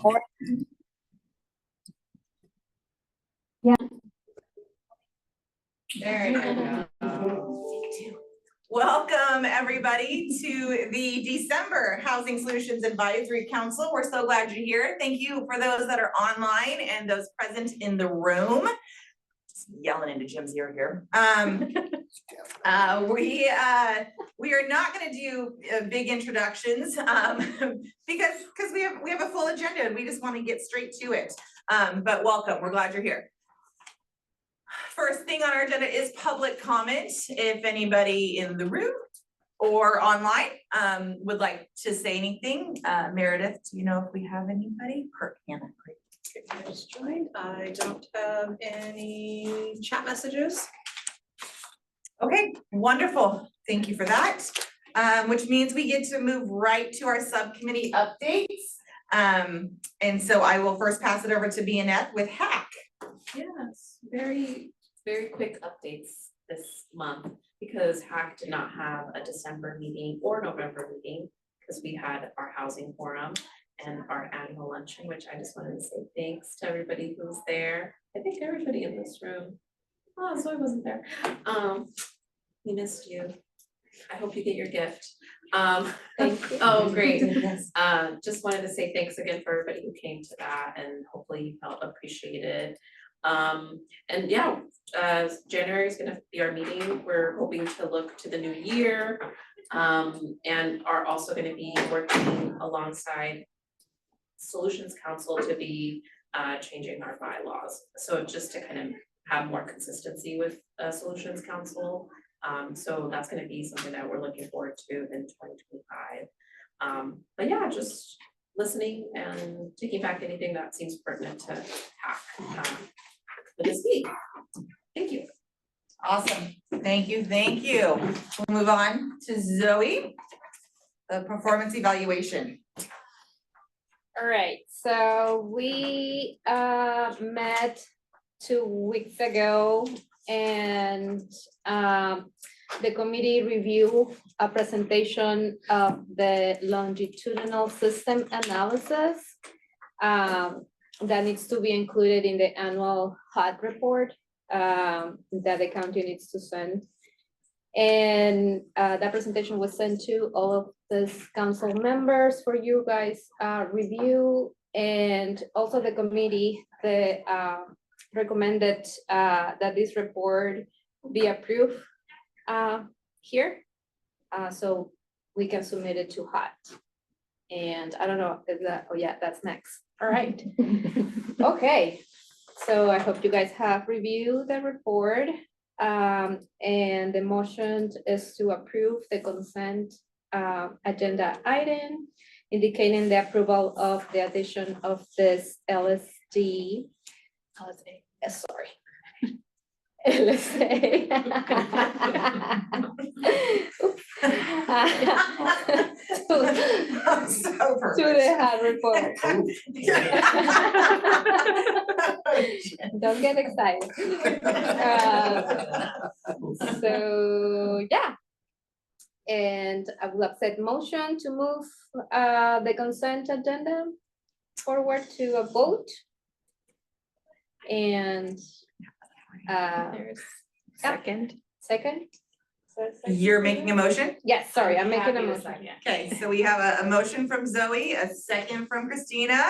Yeah. There you go. Welcome everybody to the December Housing Solutions Advisory Council. We're so glad you're here. Thank you for those that are online and those present in the room. Just yelling into Jim's ear here. We are not going to do big introductions because we have a full agenda and we just want to get straight to it. But welcome. We're glad you're here. First thing on our agenda is public comment. If anybody in the room or online would like to say anything, Meredith, do you know if we have anybody? Hannah, great. I just joined. I don't have any chat messages. Okay, wonderful. Thank you for that. Which means we get to move right to our subcommittee updates. And so I will first pass it over to Bianette with HAC. Yes, very quick updates this month because HAC did not have a December meeting or November meeting because we had our housing forum and our annual luncheon, which I just wanted to say thanks to everybody who's there. I think everybody in this room. Oh, so I wasn't there. We missed you. I hope you get your gift. Thank you. Oh, great. Yes. Just wanted to say thanks again for everybody who came to that and hopefully you felt appreciated. And yeah, January is gonna be our meeting. We're hoping to look to the new year and are also gonna be working alongside Solutions Council to be changing our bylaws. So just to kind of have more consistency with Solutions Council. So that's gonna be something that we're looking forward to in 2025. But yeah, just listening and taking back anything that seems pertinent to HAC for this week. Thank you. Awesome. Thank you. Thank you. We'll move on to Zoe, the performance evaluation. All right, so we met 2 weeks ago and the committee reviewed a presentation of the longitudinal system analysis that needs to be included in the annual HUD report that the county needs to send. And that presentation was sent to all of this council members for you guys review, and also the committee recommended that this report be approved here, so we can submit it to HUD. And I don't know if that, oh yeah, that's next. All right. Okay, so I hope you guys have reviewed the report. And the motion is to approve the consent agenda item, indicating the approval of the addition of this LSA, sorry, LSA. To the HUD report. Don't get excited. So yeah, and I will accept motion to move the consent agenda forward to a vote. And There's second. second? You're making a motion? Yes, sorry, I'm making a Happy to motion. second. Okay, so we have a motion from Zoe, a second from Christina.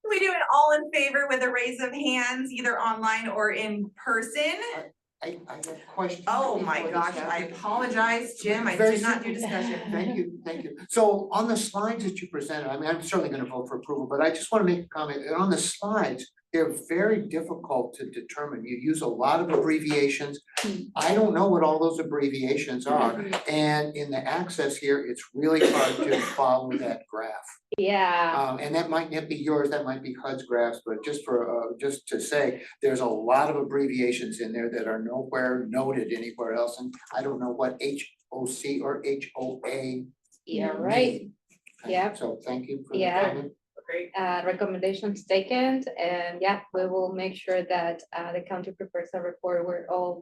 We do it all in favor with a raise of hands, either online or in person. I have a question. Oh my before gosh, this I happens. apologize, Jim, I Very did not do simple. discussion. Thank you, thank you. So on the slides that you presented, I mean, I'm certainly gonna vote for approval, but I just wanna make a comment. And on the slides, they're very difficult to determine. You use a lot of abbreviations. I don't know what all those abbreviations are. And in the access here, it's really hard to follow that graph. Yeah, And that might not be yours, that might be HUD's graphs, but just for, just to say, there's a lot of abbreviations in there that are nowhere noted anywhere else, and I don't know what HOC or HOA. yeah, right. mean. Yep. So thank you for the Yeah. comment. Great. Recommendations taken, and yeah, we will make sure that the county prepares a report where all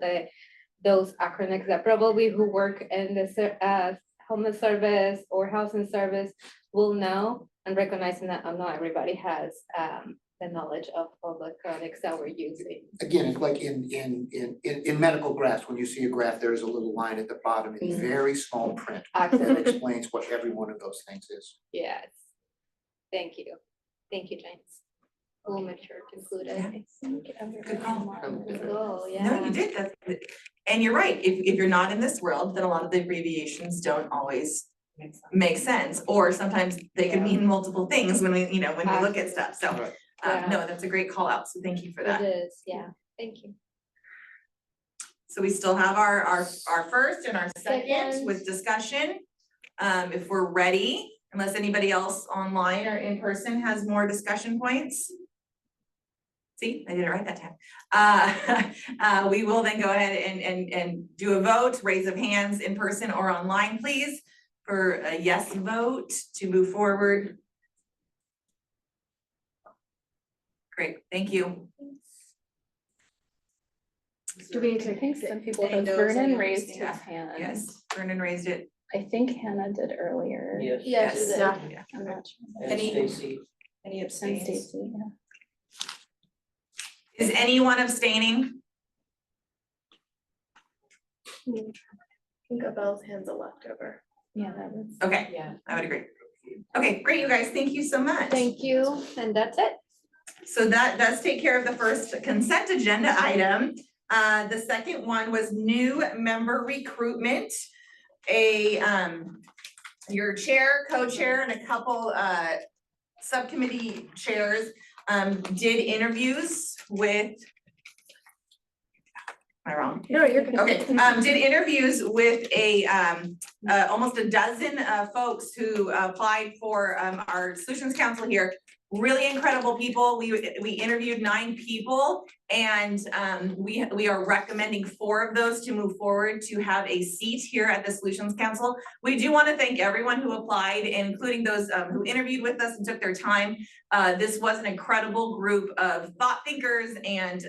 those acronyms that probably who work in the homeless service or housing service will know and recognizing that not everybody has the knowledge of the products that we're using. Again, it's like in medical graphs, when you see a graph, there's a little line at the bottom in very small print that Accurate. explains what every one of those things is. Yes. Thank you. Thank you, James. We'll make sure to include it. I think Good call. Oh, yeah. No, you did, and you're right, if you're not in this world, then a lot of the abbreviations don't always make sense, or sometimes they could mean multiple things when we, when we look at stuff, so. Right. Yeah. No, that's a great call out, so thank you for It that. is, yeah. Thank you. So we still have our first and our second Second. with discussion. If we're ready, unless anybody else online or in person has more discussion points. See, I did it right that time. We will then go ahead and do a vote, raise of hands in person or online, please, for a yes vote to move forward. Great, thank you. Do we need to? I think some people Any have, no's, Vernon any raised his understanding? hand. Yes, Vernon raised it. I think Hannah did earlier. Yes, Yes. it is. Yeah. I'm not sure. And Any- Stacy? Any And abstains? Stacy, yeah. Is anyone abstaining? I think Abel's hand's a leftover. Yeah, that was. Okay, Yeah. I would agree. Okay, great, you guys, thank you so much. Thank you, and that's it. So that does take care of the first consent agenda item. The second one was new member recruitment. Your chair, co-chair, and a couple subcommittee chairs did interviews with. Am I wrong? No, you're good. Okay, did interviews with almost a dozen folks who applied for our Solutions Council here. Really incredible people. We interviewed 9 people, and we are recommending 4 of those to move forward to have a seat here at the Solutions Council. We do want to thank everyone who applied, including those who interviewed with us and took their time. This was an incredible group of thought thinkers and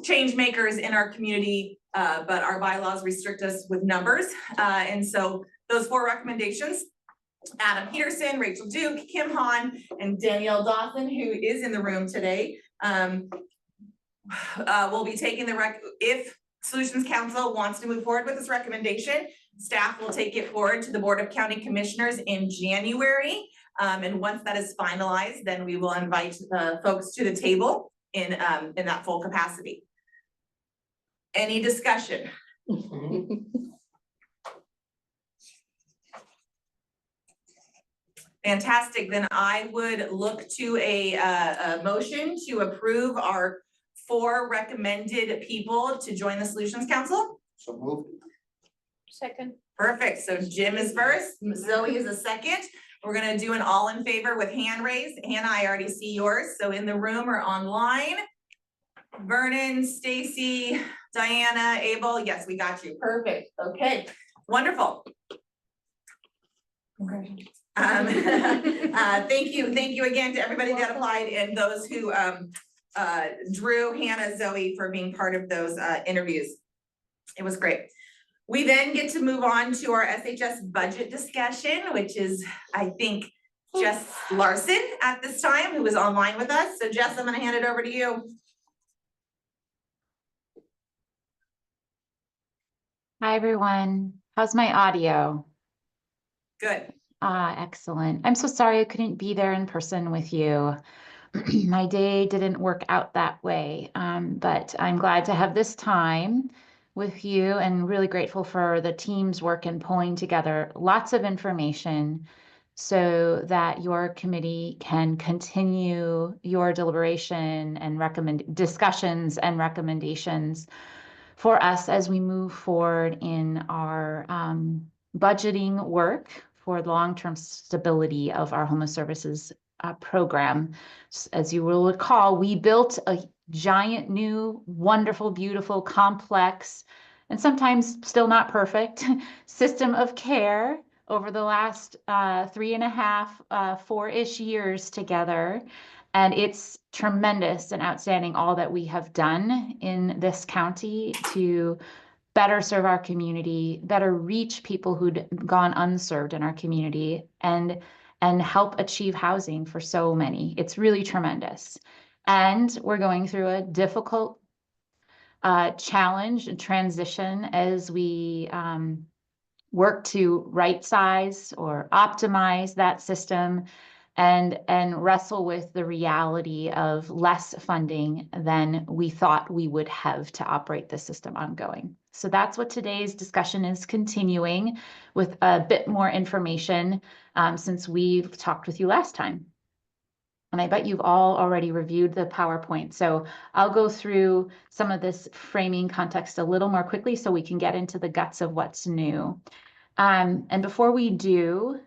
change makers in our community, but our bylaws restrict us with numbers. And so those 4 recommendations, Adam Peterson, Rachel Duke, Kim Hahn, and Danielle Dawson, who is in the room today, will be taking if Solutions Council wants to move forward with this recommendation, staff will take it forward to the Board of County Commissioners in January. And once that is finalized, then we will invite folks to the table in that full capacity. Any discussion? Fantastic, then I would look to a motion to approve our 4 recommended people to join the Solutions Council. So moved. Second. Perfect, so Jim is first, Zoe is a second. We're gonna do an all in favor with hand raised. Hannah, I already see yours, so in the room or online. Vernon, Stacy, Diana, Abel, yes, we got you, perfect, okay, wonderful. Thank you again to everybody that applied and those who Drew, Hannah, Zoe for being part of those interviews. It was great. We then get to move on to our SHS budget discussion, which is, I think, Jess Larson at this time, who is online with us. So Jess, I'm gonna hand it over to you. Hi, everyone. How's my audio? Good. Excellent. I'm so sorry I couldn't be there in person with you. My day didn't work out that way, but I'm glad to have this time with you and really grateful for the team's work in pulling together lots of information so that your committee can continue your deliberation and discussions and recommendations for us as we move forward in our budgeting work for the long-term stability of our homeless services program. As you will recall, we built a giant, new, wonderful, beautiful, complex, and sometimes still not perfect system of care over the last 3.5, 4-ish years together. And it's tremendous and outstanding all that we have done in this county to better serve our community, better reach people who'd gone unserved in our community, and and help achieve housing for so many. It's really tremendous. And we're going through a difficult challenge and transition as we work to right size or optimize that system and wrestle with the reality of less funding than we thought we would have to operate the system ongoing. So that's what today's discussion is, continuing with a bit more information since we've talked with you last time. And I bet you've all already reviewed the PowerPoint. So I'll go through some of this framing context a little more quickly so we can get into the guts of what's new. And before we do,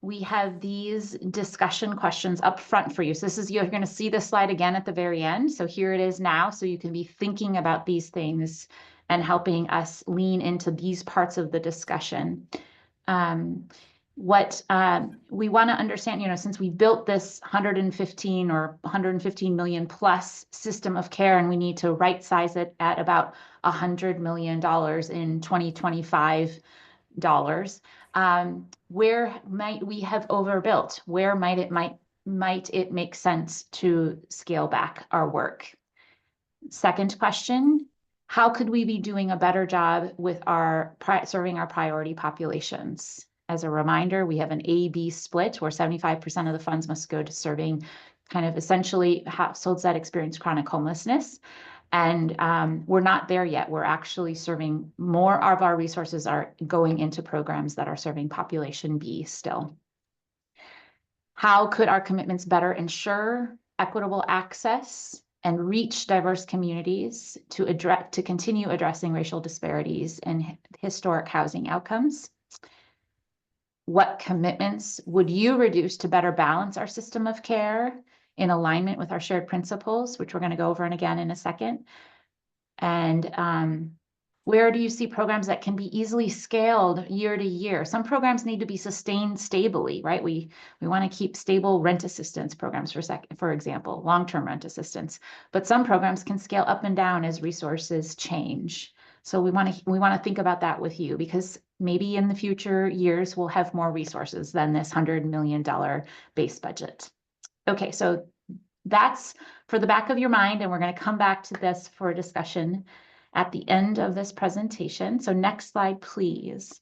we have these discussion questions up front for you. So you're going to see this slide again at the very end. So here it is now, so you can be thinking about these things and helping us lean into these parts of the discussion. What we want to understand, since we built this 115 or 115 million plus system of care, and we need to right size it at about $100 million in 2025 dollars. Where might we have overbuilt? Where might it make sense to scale back our work? Second question, how could we be doing a better job with serving our priority populations? As a reminder, we have an A-B split where 75% of the funds must go to serving kind of essentially households that experience chronic homelessness. And we're not there yet. We're actually serving more of our resources are going into programs that are serving population B still. How could our commitments better ensure equitable access and reach diverse communities to continue addressing racial disparities and historic housing outcomes? What commitments would you reduce to better balance our system of care in alignment with our shared principles, which we're going to go over and again in a second? And where do you see programs that can be easily scaled year to year? Some programs need to be sustained stably, right? We want to keep stable rent assistance programs, for example, long-term rent assistance. But some programs can scale up and down as resources change. So we want to think about that with you, because maybe in the future years we'll have more resources than this $100 million base budget. Okay, so that's for the back of your mind, and we're going to come back to this for a discussion at the end of this presentation. So next slide, please.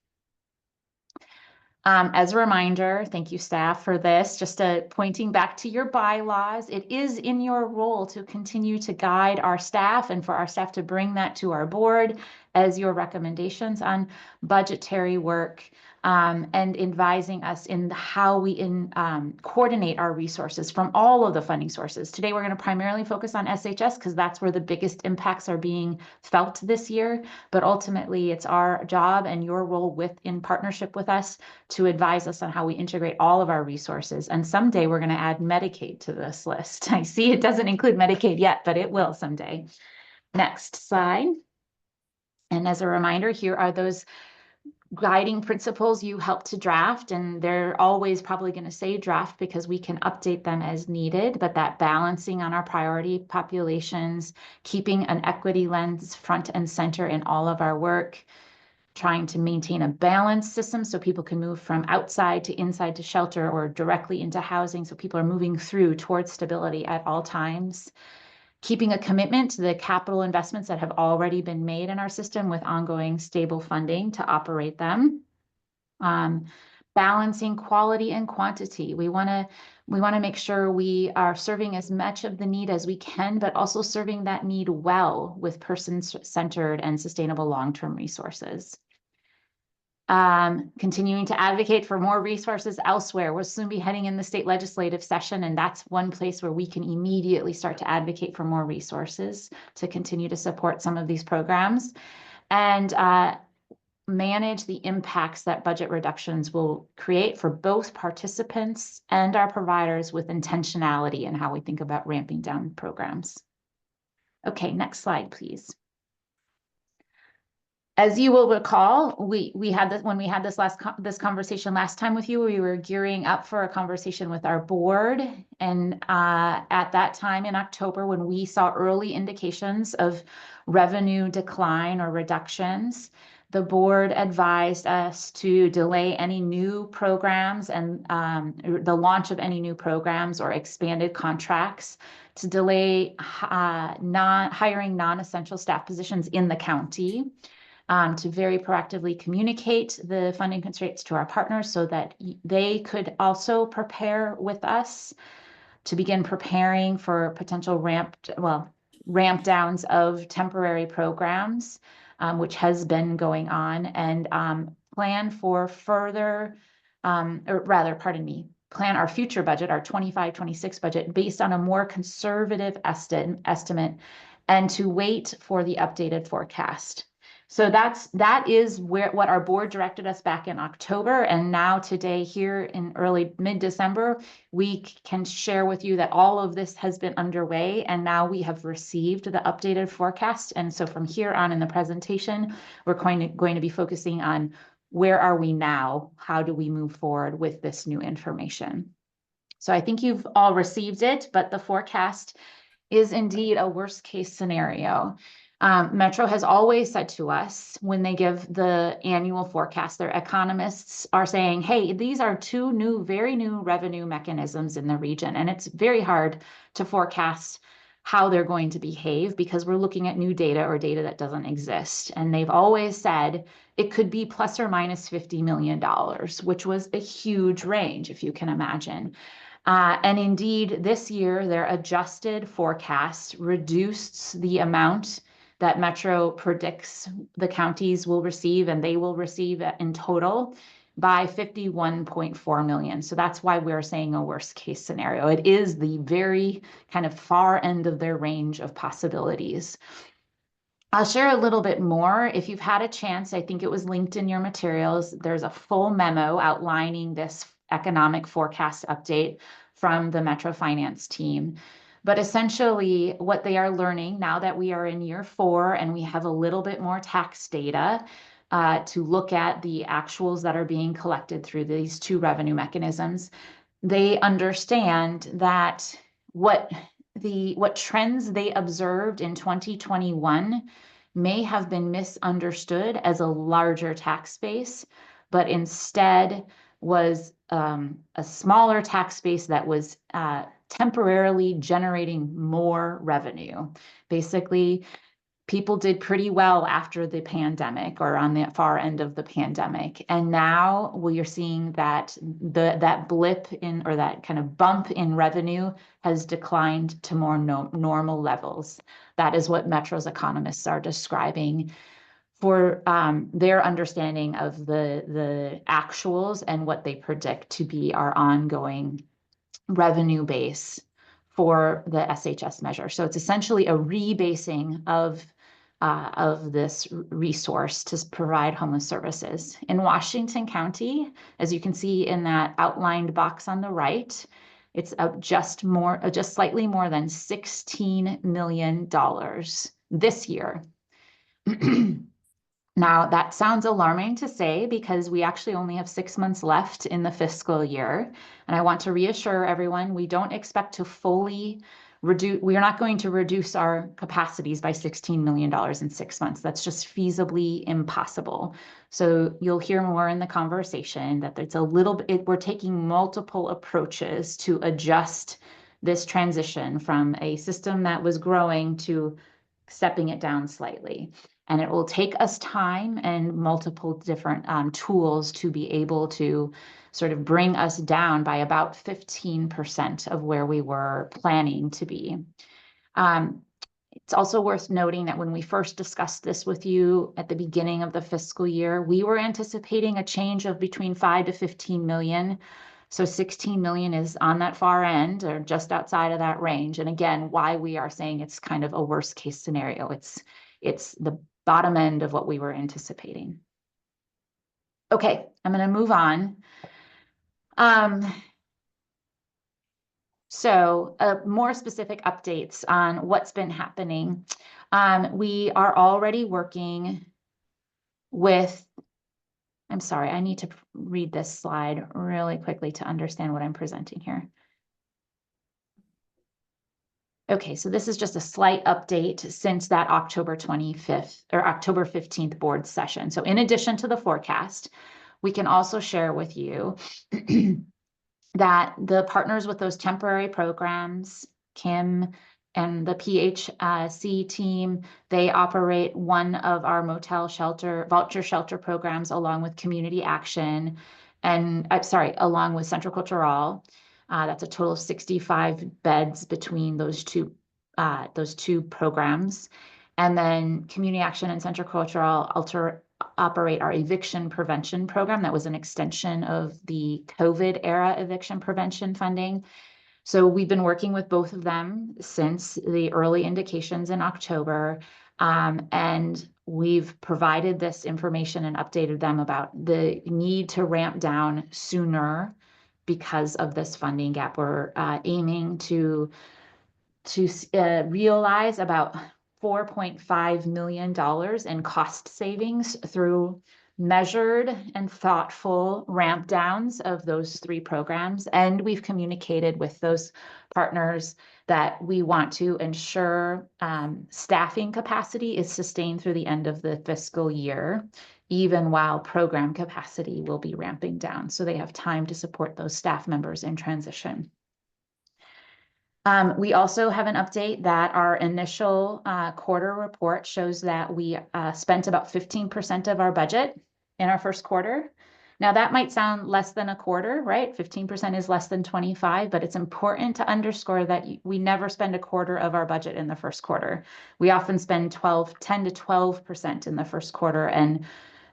As a reminder, thank you staff for this, just pointing back to your bylaws. It is in your role to continue to guide our staff and for our staff to bring that to our board as your recommendations on budgetary work and advising us in how we coordinate our resources from all of the funding sources. Today, we're going to primarily focus on SHS because that's where the biggest impacts are being felt this year. But ultimately, it's our job and your role in partnership with us to advise us on how we integrate all of our resources. And someday we're going to add Medicaid to this list. I see it doesn't include Medicaid yet, but it will someday. Next slide. And as a reminder, here are those guiding principles you helped to draft, and they're always probably going to say draft because we can update them as needed, but that balancing on our priority populations, keeping an equity lens front and center in all of our work, trying to maintain a balanced system so people can move from outside to inside to shelter or directly into housing, so people are moving through towards stability at all times. Keeping a commitment to the capital investments that have already been made in our system with ongoing stable funding to operate them. Balancing quality and quantity. We want to make sure we are serving as much of the need as we can, but also serving that need well with person-centered and sustainable long-term resources. Continuing to advocate for more resources elsewhere. We'll soon be heading in the state legislative session, and that's one place where we can immediately start to advocate for more resources to continue to support some of these programs, and manage the impacts that budget reductions will create for both participants and our providers with intentionality in how we think about ramping down programs. Okay, next slide, please. As you will recall, we had this when we had this conversation last time with you. We were gearing up for a conversation with our board, and at that time in October, when we saw early indications of revenue decline or reductions, the board advised us to delay any new programs and the launch of any new programs or expanded contracts, to delay hiring non-essential staff positions in the county, to very proactively communicate the funding constraints to our partners so that they could also prepare with us to begin preparing for potential ramp downs of temporary programs, which has been going on, and plan for further, plan our future budget, our 25-26 budget, based on a more conservative estimate, and to wait for the updated forecast. So that is what our board directed us back in October, and now today here in mid-December, we can share with you that all of this has been underway, and now we have received the updated forecast. And so from here on in the presentation, we're going to be focusing on where are we now? How do we move forward with this new information? So I think you've all received it, but the forecast is indeed a worst case scenario. Metro has always said to us when they give the annual forecast, their economists are saying, hey, these are two very new revenue mechanisms in the region. And it's very hard to forecast how they're going to behave because we're looking at new data or data that doesn't exist. And they've always said it could be plus or minus $50 million, which was a huge range, if you can imagine. And indeed, this year, their adjusted forecast reduced the amount that Metro predicts the counties will receive, and they will receive in total, by 51.4 million. So that's why we're saying a worst case scenario. It is the very kind of far end of their range of possibilities. I'll share a little bit more. If you've had a chance, I think it was linked in your materials, there's a full memo outlining this economic forecast update from the Metro Finance team. But essentially what they are learning now that we are in year 4 and we have a little bit more tax data to look at the actuals that are being collected through these two revenue mechanisms, they understand that what trends they observed in 2021 may have been misunderstood as a larger tax base, but instead was a smaller tax base that was temporarily generating more revenue. Basically, people did pretty well after the pandemic or on the far end of the pandemic. And now we are seeing that that blip in, or that kind of bump in revenue has declined to more normal levels. That is what Metro's economists are describing for their understanding of the actuals and what they predict to be our ongoing revenue base for the SHS measure. So it's essentially a rebasing of this resource to provide homeless services. In Washington County, as you can see in that outlined box on the right, it's just slightly more than $16 million this year. Now, that sounds alarming to say because we actually only have 6 months left in the fiscal year. And I want to reassure everyone, we don't expect to fully reduce, we are not going to reduce our capacities by $16 million in 6 months. That's just feasibly impossible. So you'll hear more in the conversation that there's a little bit, we're taking multiple approaches to adjust this transition from a system that was growing to stepping it down slightly. And it will take us time and multiple different tools to be able to sort of bring us down by about 15% of where we were planning to be. It's also worth noting that when we first discussed this with you at the beginning of the fiscal year, we were anticipating a change of between 5 to 15 million. So 16 million is on that far end or just outside of that range. And again, why we are saying it's kind of a worst case scenario. It's the bottom end of what we were anticipating. Okay, I'm going to move on. So more specific updates on what's been happening. We are already working with, I'm sorry, I need to read this slide really quickly to understand what I'm presenting here. Okay, so this is just a slight update since that October 25th or October 15th board session. So in addition to the forecast, we can also share with you that the partners with those temporary programs, Kim and the PHC team, they operate one of our motel shelter, voucher shelter programs along with Community Action and, along with Central Cultural. That's a total of 65 beds between those two programs. And then Community Action and Central Cultural operate our eviction prevention program. That was an extension of the COVID era eviction prevention funding. So we've been working with both of them since the early indications in October. And we've provided this information and updated them about the need to ramp down sooner because of this funding gap. We're aiming to realize about $4.5 million in cost savings through measured and thoughtful ramp downs of those 3 programs. And we've communicated with those partners that we want to ensure staffing capacity is sustained through the end of the fiscal year, even while program capacity will be ramping down. So they have time to support those staff members in transition. We also have an update that our initial quarter report shows that we spent about 15% of our budget in our first quarter. Now that might sound less than a quarter, right? 15% is less than 25, but it's important to underscore that we never spend a quarter of our budget in the first quarter. We often spend 10 to 12% in the first quarter, and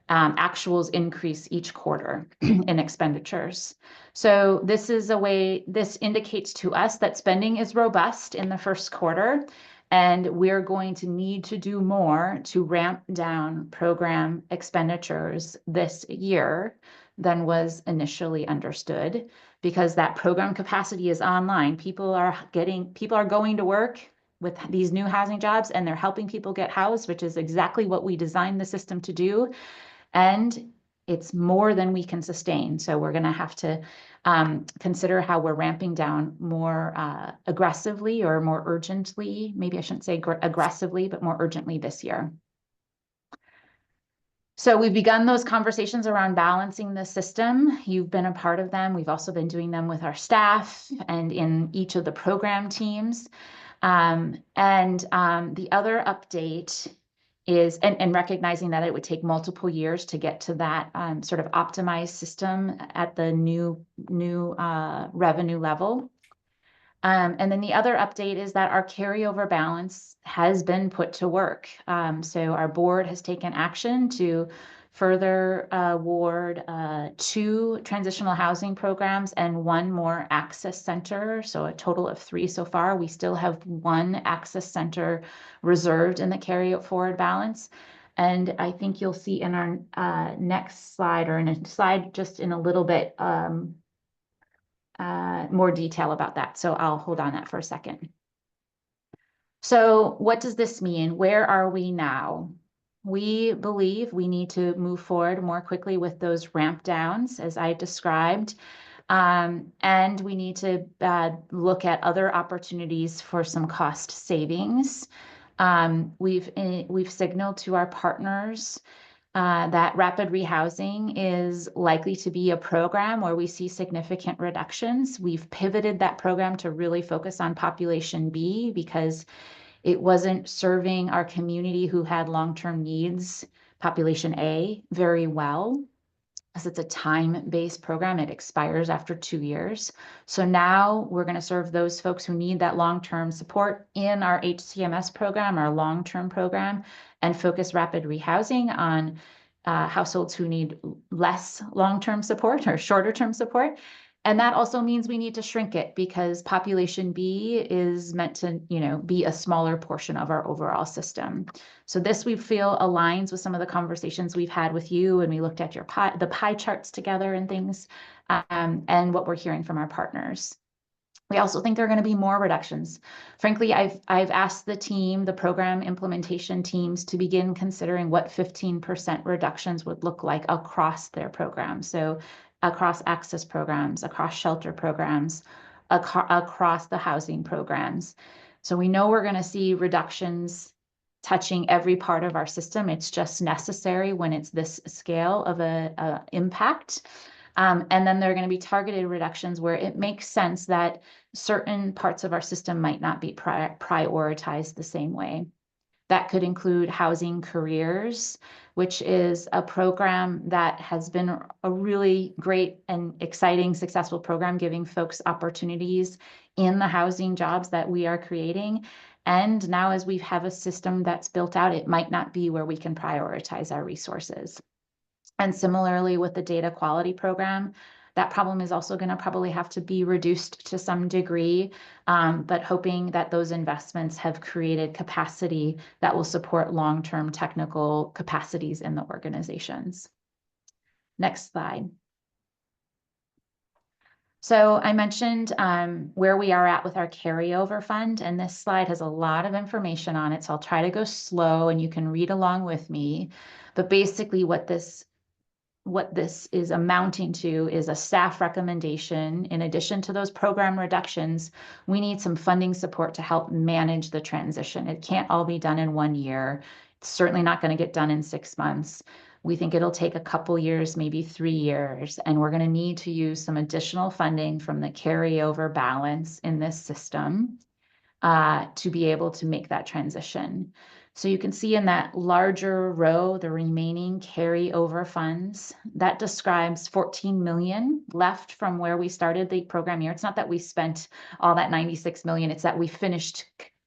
actuals increase each quarter in expenditures. So this indicates to us that spending is robust in the first quarter, and we're going to need to do more to ramp down program expenditures this year than was initially understood, because that program capacity is online. People are going to work with these new housing jobs, and they're helping people get housed, which is exactly what we designed the system to do. And it's more than we can sustain. So we're going to have to consider how we're ramping down more aggressively or more urgently. Maybe I shouldn't say aggressively, but more urgently this year. So we've begun those conversations around balancing the system. You've been a part of them. We've also been doing them with our staff and in each of the program teams. The other update is, and recognizing that it would take multiple years to get to that sort of optimized system at the new revenue level. And then the other update is that our carryover balance has been put to work. So our board has taken action to further award 2 transitional housing programs and 1 more access center, so a total of 3 so far. We still have 1 access center reserved in the carry forward balance. And I think you'll see in our next slide, or in a slide just in a little bit, more detail about that. So I'll hold on that for a second. So what does this mean? Where are we now? We believe we need to move forward more quickly with those ramp downs, as I described. And we need to look at other opportunities for some cost savings. We've signaled to our partners that rapid rehousing is likely to be a program where we see significant reductions. We've pivoted that program to really focus on population B because it wasn't serving our community who had long-term needs, population A, very well. As it's a time-based program, it expires after 2 years. So now we're going to serve those folks who need that long-term support in our HCMS program, our long-term program, and focus rapid rehousing on households who need less long-term support or shorter-term support. And that also means we need to shrink it because population B is meant to, be a smaller portion of our overall system. So this we feel aligns with some of the conversations we've had with you, and we looked at the pie charts together and things, and what we're hearing from our partners. We also think there are going to be more reductions. Frankly, I've asked the program implementation teams to begin considering what 15% reductions would look like across their programs. So across access programs, across shelter programs, across the housing programs. So we know we're going to see reductions touching every part of our system. It's just necessary when it's this scale of a impact. And then there are going to be targeted reductions where it makes sense that certain parts of our system might not be prioritized the same way. That could include Housing Careers, which is a program that has been a really great and exciting, successful program, giving folks opportunities in the housing jobs that we are creating. And now as we have a system that's built out, it might not be where we can prioritize our resources. And similarly with the data quality program, that problem is also going to probably have to be reduced to some degree, but hoping that those investments have created capacity that will support long-term technical capacities in the organizations. Next slide. So I mentioned where we are at with our carryover fund, and this slide has a lot of information on it, so I'll try to go slow and you can read along with me. But basically what this is amounting to is a staff recommendation. In addition to those program reductions, we need some funding support to help manage the transition. It can't all be done in 1 year. It's certainly not going to get done in 6 months. We think it'll take a couple years, maybe 3 years, and we're going to need to use some additional funding from the carryover balance in this system to be able to make that transition. So you can see in that larger row, the remaining carryover funds, that describes 14 million left from where we started the program year. It's not that we spent all that 96 million, it's that we finished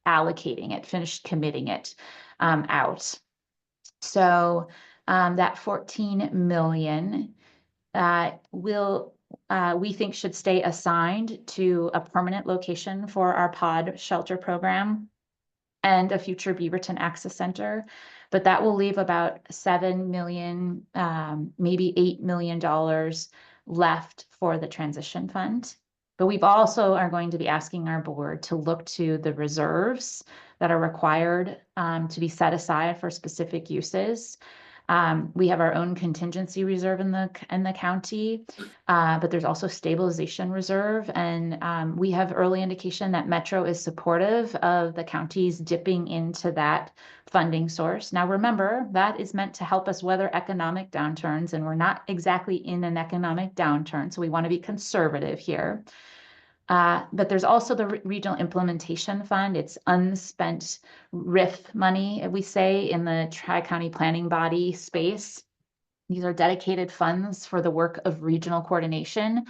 allocating it, finished committing it out. So that 14 million we think should stay assigned to a permanent location for our pod shelter program and a future Beaverton Access Center. But that will leave about 7 million, maybe $8 million left for the transition fund. But we've also are going to be asking our board to look to the reserves that are required to be set aside for specific uses. We have our own contingency reserve in the county, but there's also stabilization reserve. And we have early indication that Metro is supportive of the counties dipping into that funding source. Now, remember, that is meant to help us weather economic downturns, and we're not exactly in an economic downturn, so we want to be conservative here. But there's also the Regional Implementation Fund. It's unspent RIF money, we say, in the Tri-County Planning Body space. These are dedicated funds for the work of regional coordination,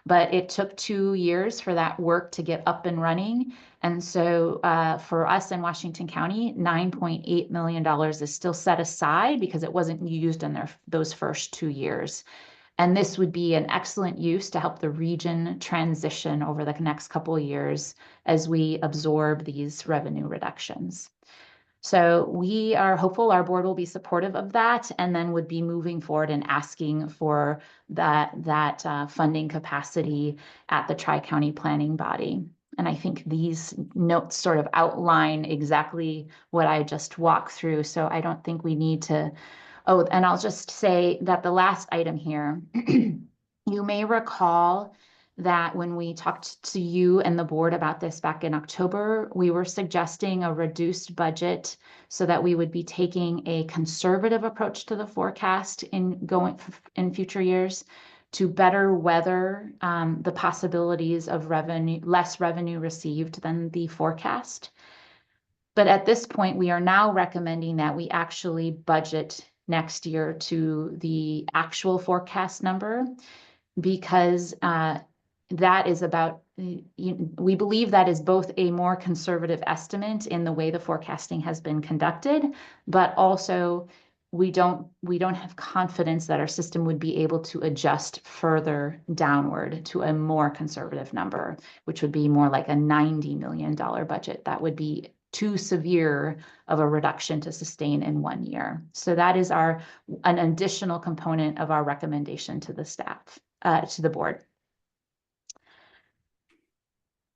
but it took 2 years for that work to get up and running. And so for us in Washington County, $9.8 million is still set aside because it wasn't used in those first 2 years. And this would be an excellent use to help the region transition over the next couple of years as we absorb these revenue reductions. So we are hopeful our board will be supportive of that and then would be moving forward and asking for that funding capacity at the Tri-County Planning Body. And I think these notes sort of outline exactly what I just walked through. So I don't think we need to. Oh, and I'll just say that the last item here, you may recall that when we talked to you and the board about this back in October, we were suggesting a reduced budget so that we would be taking a conservative approach to the forecast in future years to better weather the possibilities of less revenue received than the forecast. But at this point, we are now recommending that we actually budget next year to the actual forecast number, because that is about, we believe that is both a more conservative estimate in the way the forecasting has been conducted, but also we don't have confidence that our system would be able to adjust further downward to a more conservative number, which would be more like a $90 million budget. That would be too severe of a reduction to sustain in 1 year. So that is an additional component of our recommendation to the staff, to the board.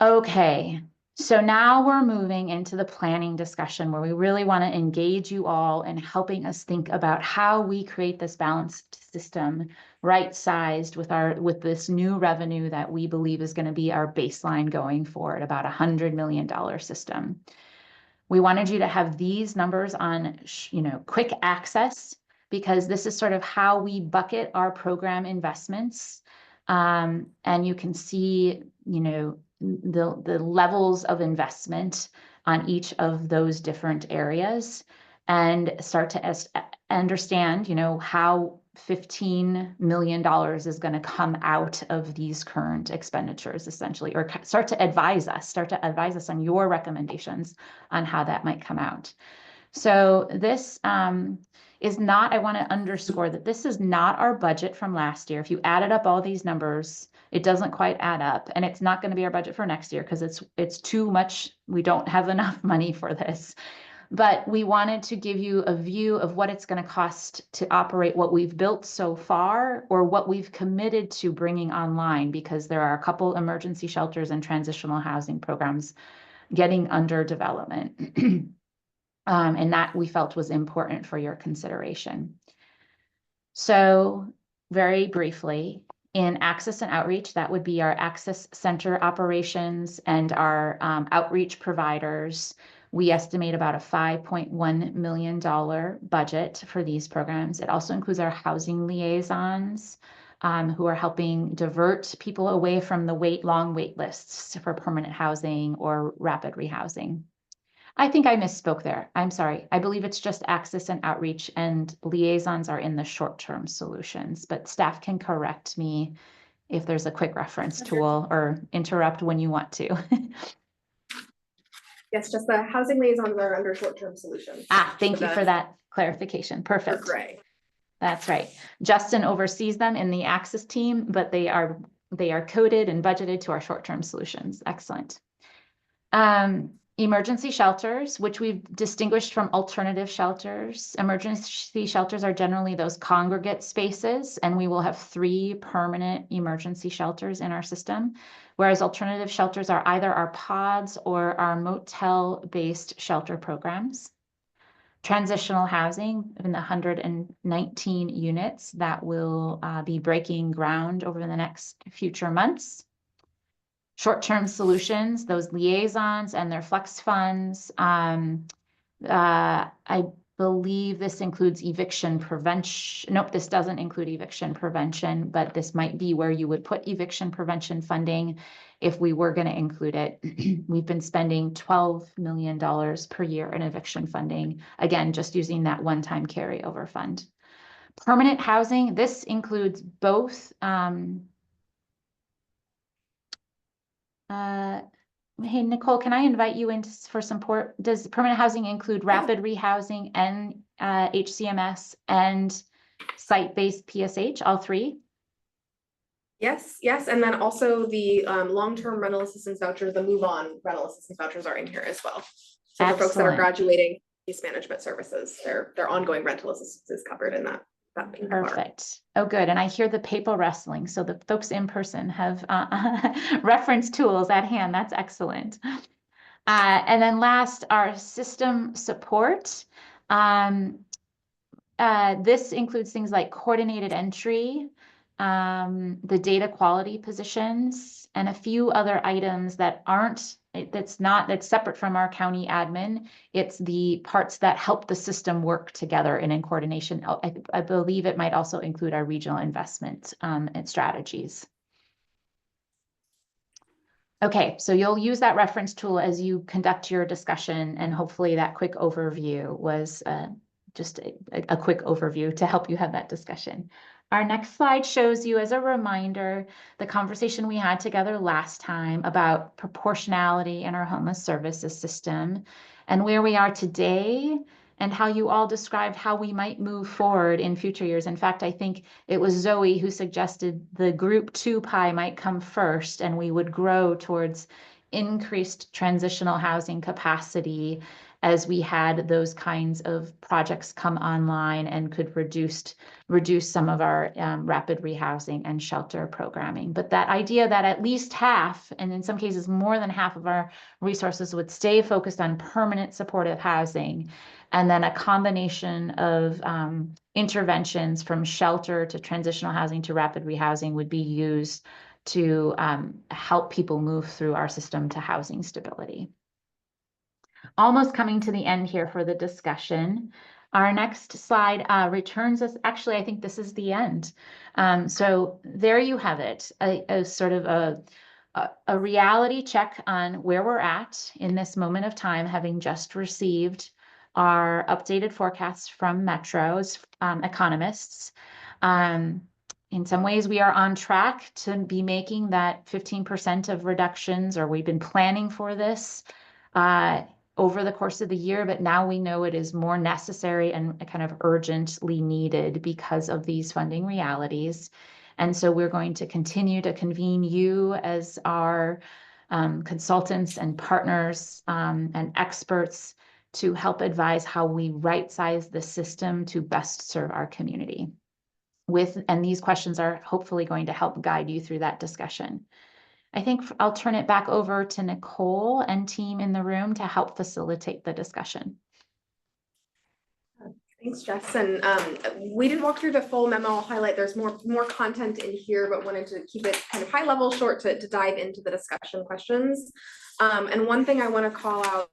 Okay, So now we're moving into the planning discussion where we really want to engage you all in helping us think about how we create this balanced system, right-sized with this new revenue that we believe is going to be our baseline going forward, about $100 million system. We wanted you to have these numbers on, quick access, because this is sort of how we bucket our program investments. And you can see, the levels of investment on each of those different areas, and start to understand, how $15 million is going to come out of these current expenditures, essentially, or start to advise us on your recommendations on how that might come out. So this is not, I want to underscore that this is not our budget from last year. If you added up all these numbers, it doesn't quite add up, and it's not going to be our budget for next year because it's too much. We don't have enough money for this. But we wanted to give you a view of what it's going to cost to operate what we've built so far, or what we've committed to bringing online, because there are a couple emergency shelters and transitional housing programs getting under development. And that we felt was important for your consideration. So very briefly, in Access and Outreach, that would be our Access Center operations and our outreach providers. We estimate about a $5.1 million budget for these programs. It also includes our housing liaisons, who are helping divert people away from the long wait lists for permanent housing or rapid rehousing. I think I misspoke there. I'm sorry. I believe it's just Access and Outreach, and liaisons are in the short-term solutions, but staff can correct me if there's a quick reference tool, or interrupt when you want to. Yes, just the housing liaisons are under short-term solutions. Thank you for that clarification. Perfect. Gray. That's right. Justin oversees them in the Access team, but they are coded and budgeted to our short-term solutions. Excellent. Emergency shelters, which we've distinguished from alternative shelters. Emergency shelters are generally those congregate spaces, and we will have 3 permanent emergency shelters in our system, whereas alternative shelters are either our pods or our motel-based shelter programs. Transitional housing in the 119 units that will be breaking ground over the next future months. Short-term solutions, those liaisons and their flex funds. I believe this includes eviction prevention. Nope, this doesn't include eviction prevention, but this might be where you would put eviction prevention funding if we were going to include it. We've been spending $12 million per year in eviction funding, again, just using that one-time carryover fund. Permanent housing, this includes both hey, Nicole, can I invite you in for support? Does permanent housing include rapid rehousing and HCMS and site-based PSH, all 3? Yes, and then also the long-term rental assistance vouchers, the move-on rental assistance vouchers are in here as well. So for folks that are Excellent. graduating case management services, their ongoing rental assistance is covered in that pink bar. Perfect. Oh, good. And I hear the paper rustling. So the folks in person have reference tools at hand. That's excellent. And then last, our system support. This includes things like coordinated entry, the data quality positions, and a few other items that that's separate from our county admin. It's the parts that help the system work together and in coordination. I believe it might also include our regional investment and strategies. Okay, so you'll use that reference tool as you conduct your discussion, and hopefully that quick overview was just a quick overview to help you have that discussion. Our next slide shows you, as a reminder, the conversation we had together last time about proportionality in our homeless services system and where we are today, and how you all described how we might move forward in future years. In fact, I think it was Zoe who suggested the group 2 pie might come first, and we would grow towards increased transitional housing capacity as we had those kinds of projects come online and could reduce some of our rapid rehousing and shelter programming. But that idea that at least half, and in some cases more than half of our resources would stay focused on permanent supportive housing, and then a combination of interventions from shelter to transitional housing to rapid rehousing would be used to help people move through our system to housing stability. Almost coming to the end here for the discussion. Our next slide returns us, actually, I think this is the end. So there you have it, a sort of a reality check on where we're at in this moment of time, having just received our updated forecasts from Metro's economists. In some ways, we are on track to be making that 15% of reductions, or we've been planning for this over the course of the year, but now we know it is more necessary and kind of urgently needed because of these funding realities. And so we're going to continue to convene you as our consultants and partners and experts to help advise how we right-size the system to best serve our community. And these questions are hopefully going to help guide you through that discussion. I think I'll turn it back over to Nicole and team in the room to help facilitate the discussion. Thanks, Jess. And we didn't walk through the full memo. I'll highlight there's more content in here, but wanted to keep it kind of high level, short to dive into the discussion questions. And one thing I want to call out,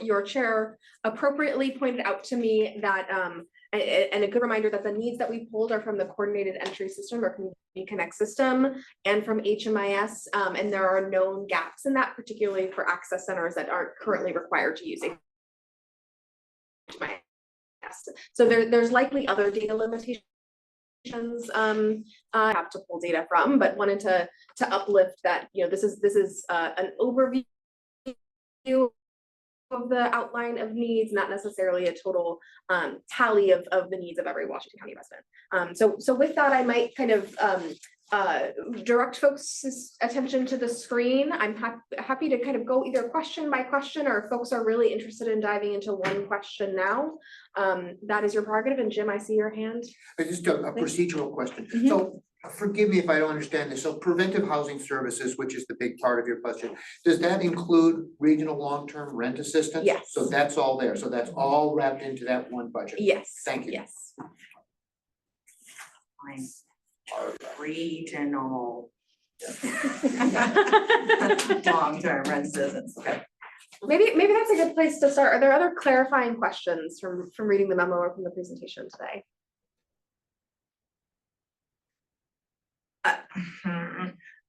your chair appropriately pointed out to me that and a good reminder that the needs that we pulled are from the coordinated entry system or community connect system and from HMIS, and there are known gaps in that, particularly for access centers that aren't currently required to use HMIS. So there's likely other data limitations I have to pull data from, but wanted to uplift that, you know, this is an overview of the outline of needs, not necessarily a total tally of the needs of every Washington County resident. So with that, I might kind of direct folks' attention to the screen. I'm happy to kind of go either question by question, or if folks are really interested in diving into one question now, that is your prerogative. And Jim, I see your hand. Just a procedural question. Mhm. So forgive me if I don't understand this. So preventive housing services, which is the big part of your budget, does that include regional long-term rent assistance? Yes. So that's all there. So that's all wrapped into that one budget. Yes. Thank you. Yes. Regional. Long-term rent assistance, okay. Maybe that's a good place to start. Are there other clarifying questions from reading the memo or from the presentation today?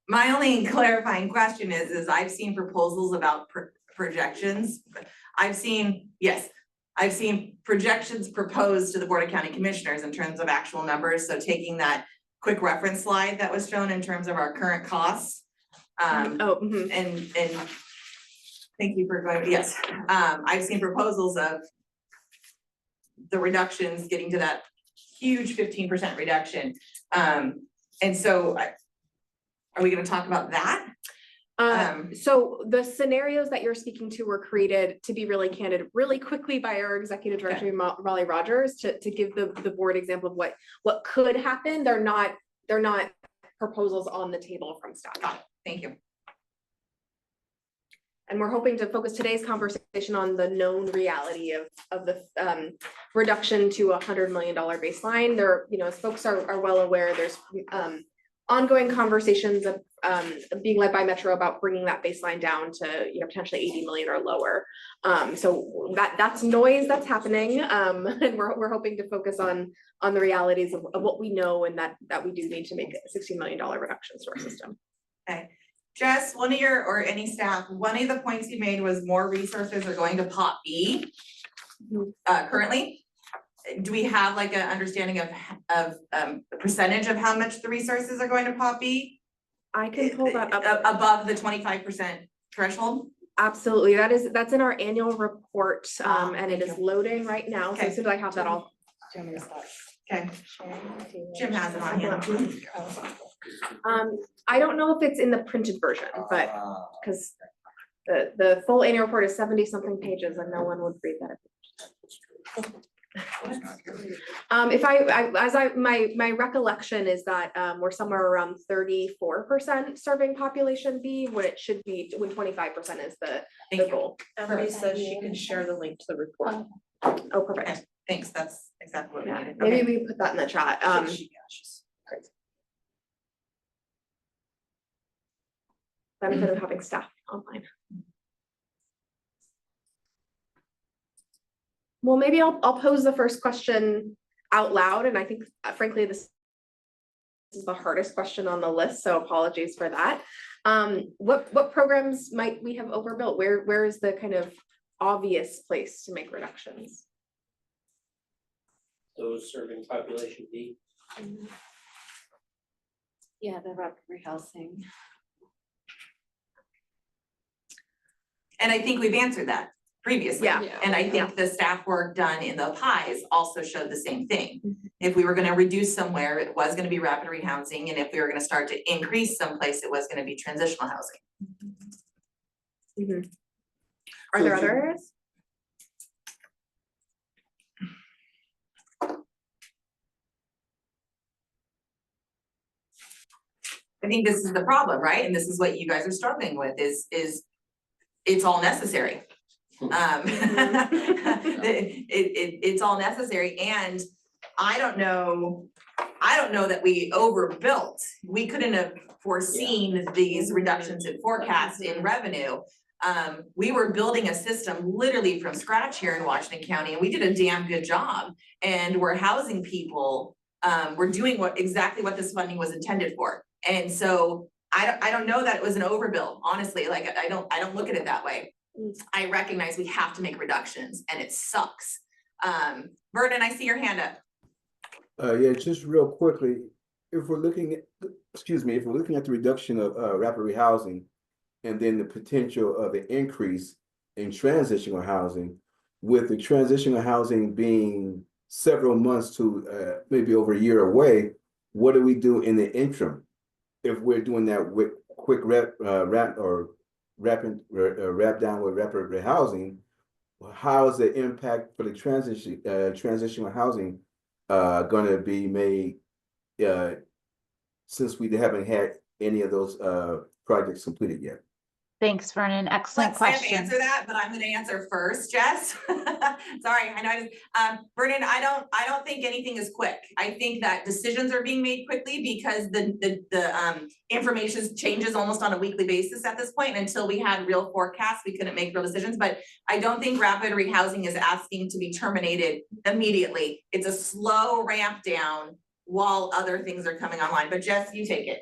My only clarifying question is I've seen proposals about projections. I've seen projections proposed to the Board of County Commissioners in terms of actual numbers. So taking that quick reference slide that was shown in terms of our current costs. And thank you for going, yes. I've seen proposals of the reductions getting to that huge 15% reduction. And so are we gonna talk about that? So the scenarios that you're speaking to were created, to be really candid, really quickly by our executive director, Raleigh Rogers, to give the board example of what could happen. They're not proposals on the table from staff. Thank you. And we're hoping to focus today's conversation on the known reality of the reduction to $100 million baseline. There, you know, as folks are well aware, there's ongoing conversations of being led by Metro about bringing that baseline down to, you know, potentially 80 million or lower. So that's noise that's happening, and we're hoping to focus on the realities of what we know, and that we do need to make $16 million reductions to our system. Okay. Jess, one of any staff, one of the points you made was more resources are going to Pot B currently. Do we have like an understanding of the percentage of how much the resources are going to Pot B? I can pull that up. Above the 25% threshold? Absolutely, that's in our annual report, and thank it is you. loading right now. So as soon as I have that, I'll. Okay. Jim has it on him. I don't know if it's in the printed version, but because The full annual report is 70-something pages and no one would read that. If my recollection is that, we're somewhere around 34% serving population B, when it should be, when 25% is the Thank you. goal. Emily says she can share the link to the report. Oh, perfect. Okay, thanks, that's exactly what we Yeah, needed. maybe Okay. we put that in the chat. Benefit of having staff online. Well, maybe I'll pose the first question out loud, and I think frankly, this is the hardest question on the list, so apologies for that. What programs might we have overbuilt? Where is the kind of obvious place to make reductions? Those serving population B. Yeah, the rapid rehousing. And I think we've answered that previously. Yeah. And I think the staff work done in the pies also showed the same thing. If we were gonna reduce somewhere, it was gonna be rapid rehousing, and if we were gonna start to increase someplace, it was gonna be transitional housing. Are there other areas? I think this is the problem, right? And this is what you guys are struggling with is it's all necessary. It's all necessary, and I don't know that we overbuilt. We couldn't have foreseen these reductions in forecast in revenue. We were building a system literally from scratch here in Washington County, and we did a damn good job. And we're housing people, we're doing exactly what this funding was intended for. And so I don't know that it was an overbill, honestly, like I don't look at it that way. I recognize we have to make reductions and it sucks. Vernon, I see your hand up. Yeah, just real quickly, if we're looking at, if we're looking at the reduction of rapid rehousing and then the potential of the increase in transitional housing, with the transitional housing being several months to maybe over a year away, what do we do in the interim? If we're doing that with quick wrap down with rapid rehousing, how is the impact for the transitional housing going to be made since we haven't had any of those projects completed yet? Thanks, Vernon. Excellent Let Sam question. answer that, but I'm gonna answer first, Jess. Sorry, I know, Vernon, I don't think anything is quick. I think that decisions are being made quickly because the information changes almost on a weekly basis at this point. Until we had real forecasts, we couldn't make real decisions, but I don't think rapid rehousing is asking to be terminated immediately. It's a slow ramp down while other things are coming online, but Jess, you take it.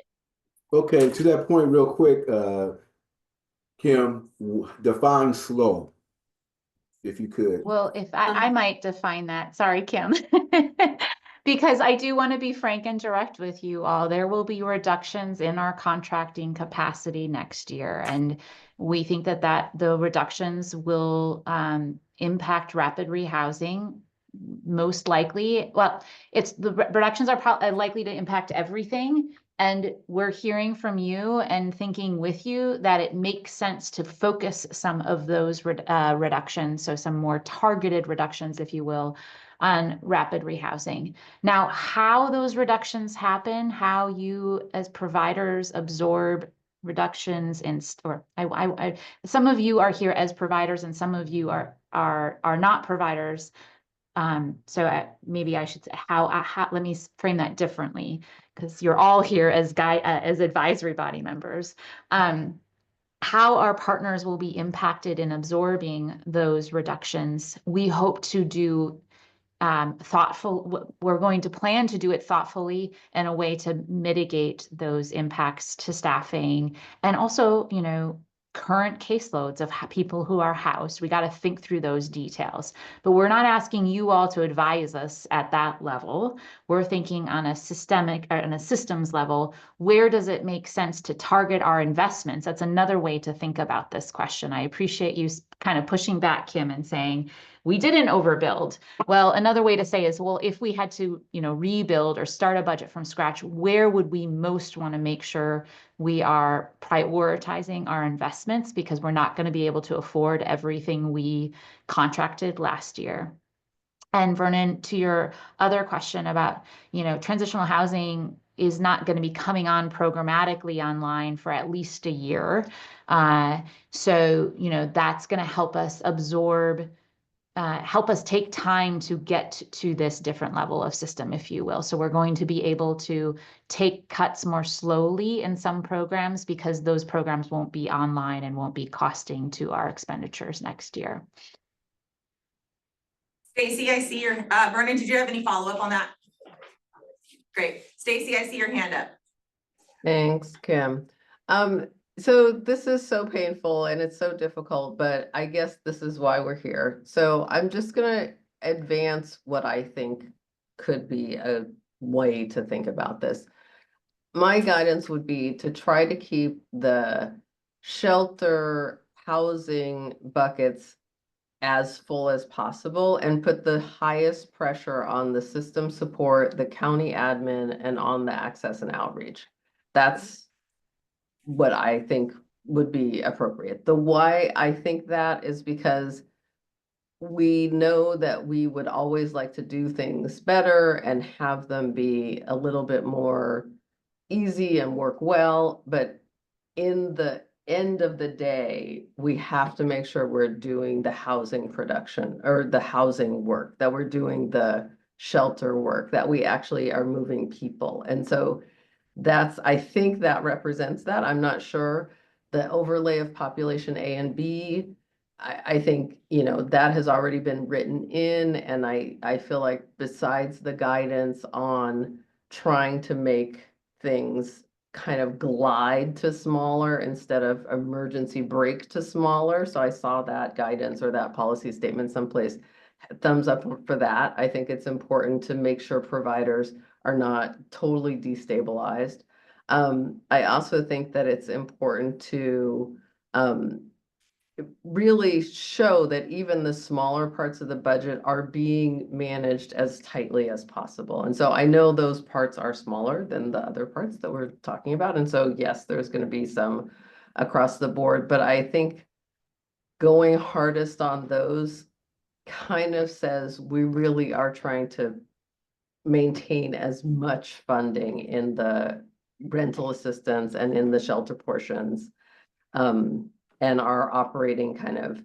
Okay, to that point real quick, Kim, define slow, if you could. Well, if I might define that, sorry, Kim. Because I do want to be frank and direct with you all. There will be reductions in our contracting capacity next year. And we think that the reductions will impact rapid rehousing most likely. Well, the reductions are likely to impact everything. And we're hearing from you and thinking with you that it makes sense to focus some of those reductions, so some more targeted reductions, if you will, on rapid rehousing. Now, how those reductions happen, how you as providers absorb reductions in, some of you are here as providers and some of you are not providers. So maybe I should say how let me frame that differently, because you're all here as advisory body members. How our partners will be impacted in absorbing those reductions. We hope to do we're going to plan to do it thoughtfully in a way to mitigate those impacts to staffing and also, current caseloads of people who are housed. We got to think through those details, but we're not asking you all to advise us at that level. We're thinking on a systems level. Where does it make sense to target our investments? That's another way to think about this question. I appreciate you kind of pushing back, Kim, and saying, we didn't overbuild. Well, another way to say is, well, if we had to, rebuild or start a budget from scratch, where would we most want to make sure we are prioritizing our investments, because we're not going to be able to afford everything we contracted last year. And Vernon, to your other question about, transitional housing is not going to be coming on programmatically online for at least a year. So, that's going to help us absorb, help us take time to get to this different level of system, if you will. So we're going to be able to take cuts more slowly in some programs, because those programs won't be online and won't be costing to our expenditures next year. Stacy, I see your, Vernon, did you have any follow-up on that? Great. Stacy, I see your hand up. Thanks, Kim. So this is so painful and it's so difficult, but I guess this is why we're here. So I'm just gonna advance what I think could be a way to think about this. My guidance would be to try to keep the shelter housing buckets as full as possible and put the highest pressure on the system support, the county admin, and on the access and outreach. That's what I think would be appropriate. The why I think that is because we know that we would always like to do things better and have them be a little bit more easy and work well, but in the end of the day, we have to make sure we're doing the housing production or the housing work, that we're doing the shelter work, that we actually are moving people. And so I think that represents that. I'm not sure. The overlay of population A and B, I think, that has already been written in. And I feel like besides the guidance on trying to make things kind of glide to smaller instead of emergency brake to smaller. So I saw that guidance or that policy statement someplace. Thumbs up for that. I think it's important to make sure providers are not totally destabilized. I also think that it's important to really show that even the smaller parts of the budget are being managed as tightly as possible. And so I know those parts are smaller than the other parts that we're talking about. And so, yes, there's going to be some across the board, but I think going hardest on those kind of says we really are trying to maintain as much funding in the rental assistance and in the shelter portions. And are operating kind of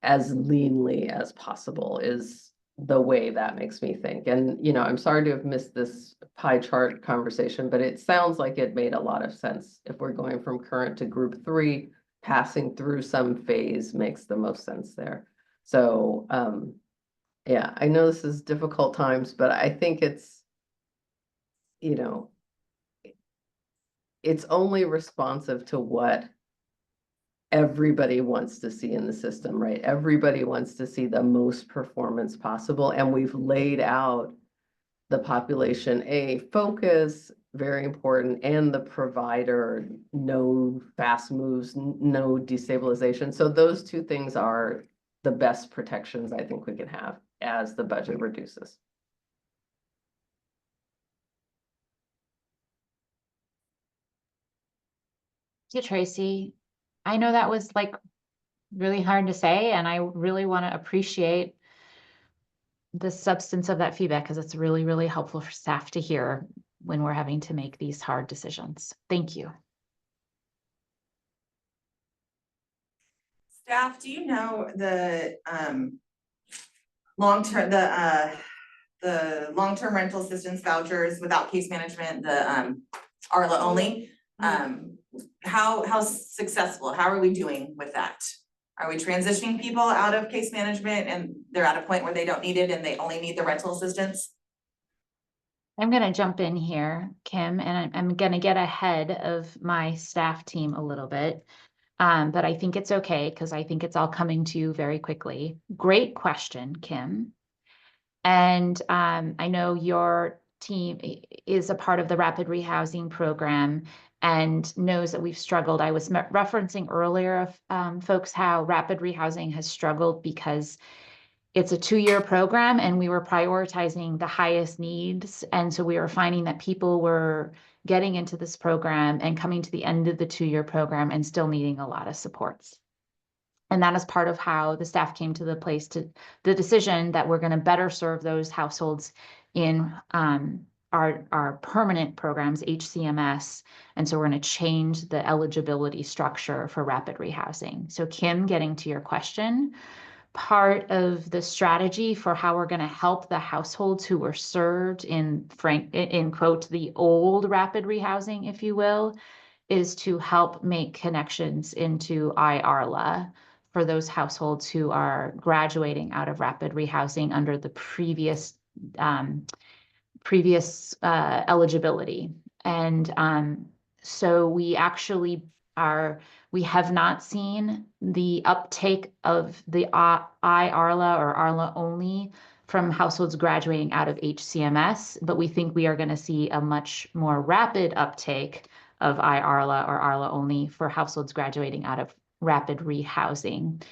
as leanly as possible is the way that makes me think. And, I'm sorry to have missed this pie chart conversation, but it sounds like it made a lot of sense. If we're going from current to group 3, passing through some phase makes the most sense there. So, yeah, I know this is difficult times, but I think it's, it's only responsive to what everybody wants to see in the system, right? Everybody wants to see the most performance possible. And we've laid out the population A focus, very important, and the provider, no fast moves, no destabilization. So those two things are the best protections I think we can have as the budget reduces. Yeah, Tracy, I know that was really hard to say, and I really want to appreciate the substance of that feedback, because it's really, really helpful for staff to hear when we're having to make these hard decisions. Thank you. Staff, do you know the long-term rental assistance vouchers without case management, the ARLA only? How successful, how are we doing with that? Are we transitioning people out of case management and they're at a point where they don't need it and they only need the rental assistance? I'm going to jump in here, Kim, and I'm going to get ahead of my staff team a little bit. But I think it's okay, because I think it's all coming to you very quickly. Great question, Kim. And I know your team is a part of the rapid rehousing program. and knows that we've struggled. I was referencing earlier, folks, how rapid rehousing has struggled because it's a 2-year program and we were prioritizing the highest needs. And so we were finding that people were getting into this program and coming to the end of the 2-year program and still needing a lot of supports. And that is part of how the staff came to the decision that we're going to better serve those households in our permanent programs, HCMS. And so we're going to change the eligibility structure for rapid rehousing. So Kim, getting to your question, part of the strategy for how we're going to help the households who were served in quote, the old rapid rehousing, if you will, is to help make connections into IRLA for those households who are graduating out of rapid rehousing under the previous eligibility. And so we actually we have not seen the uptake of the IRLA or ARLA only from households graduating out of HCMS, but we think we are going to see a much more rapid uptake of IRLA or ARLA only for households graduating out of rapid rehousing.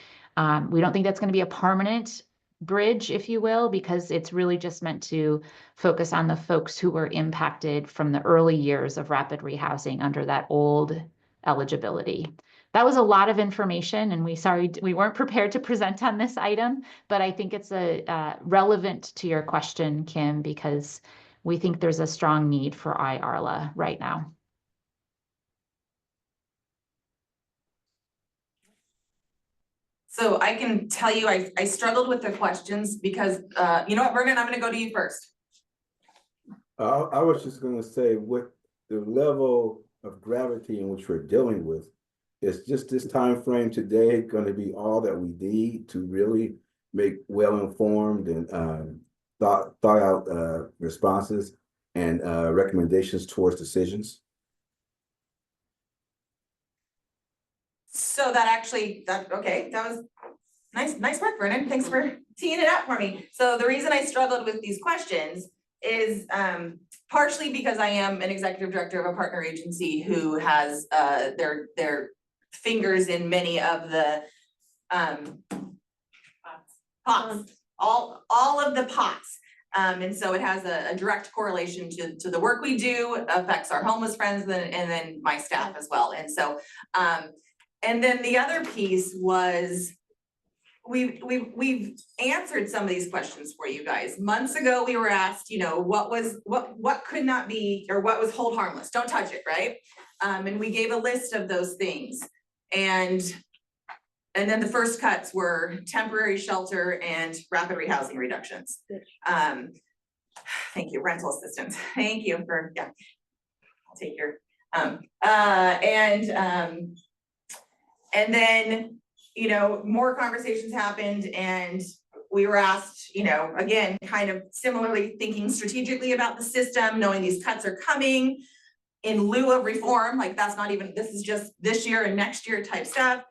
We don't think that's going to be a permanent bridge, if you will, because it's really just meant to focus on the folks who were impacted from the early years of rapid rehousing under that old eligibility. That was a lot of information, and we weren't prepared to present on this item, but I think it's relevant to your question, Kim, because we think there's a strong need for IRLA right now. So I can tell you, I struggled with the questions because, you know what, Vernon, I'm gonna go to you first. I was just gonna say, with the level of gravity in which we're dealing with, is just this time frame today going to be all that we need to really make well-informed and thought out responses and recommendations towards decisions? So that actually, okay, that was nice work, Vernon. Thanks for teeing it up for me. So the reason I struggled with these questions is partially because I am an executive director of a partner agency who has their fingers in many of the pots, all of the pots. And so it has a direct correlation to the work we do, affects our homeless friends and then my staff as well. And so, and then the other piece was we've answered some of these questions for you guys. Months ago, we were asked, you know, what could not be, or what was hold harmless, don't touch it, right? And we gave a list of those things. And then the first cuts were temporary shelter and rapid rehousing reductions. Thank you, rental assistance. Thank you for, yeah, I'll take your, and then, you know, more conversations happened and we were asked, you know, again, kind of similarly thinking strategically about the system, knowing these cuts are coming in lieu of reform, like that's not even, this is just this year and next year type stuff.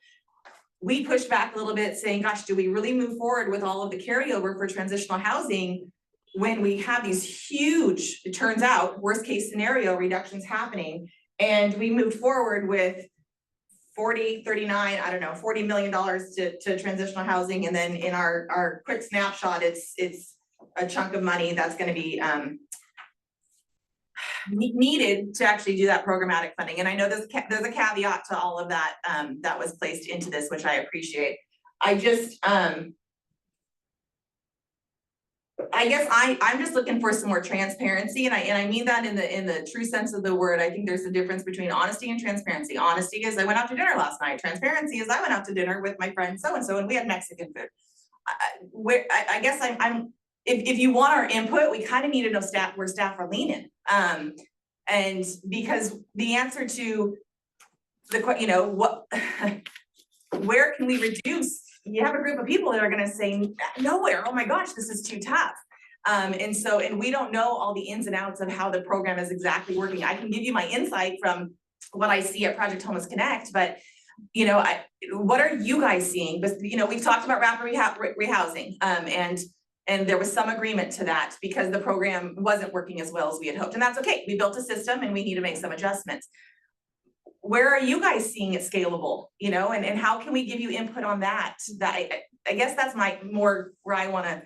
We pushed back a little bit saying, gosh, do we really move forward with all of the carryover for transitional housing when we have these huge, it turns out, worst case scenario reductions happening? And we moved forward with $40 million to transitional housing. And then in our quick snapshot, it's a chunk of money that's gonna be needed to actually do that programmatic funding. And I know there's a caveat to all of that that was placed into this, which I appreciate. I just, I guess I'm just looking for some more transparency, and I mean that in the true sense of the word. I think there's a difference between honesty and transparency. Honesty is I went out to dinner last night. Transparency is I went out to dinner with my friend so-and-so and we had Mexican food. I guess I'm if you want our input, we kind of need to know where staff are leaning. And because the answer to the, you know, what, where can we reduce? You have a group of people that are gonna say nowhere, oh my gosh, this is too tough. And we don't know all the ins and outs of how the program is exactly working. I can give you my insight from what I see at Project Homeless Connect, but you know, what are you guys seeing? But you know, we've talked about rapid rehousing, and there was some agreement to that because the program wasn't working as well as we had hoped, and that's okay. We built a system and we need to make some adjustments. where are you guys seeing it scalable, you know, and how can we give you input on that? I guess that's my more where I wanna.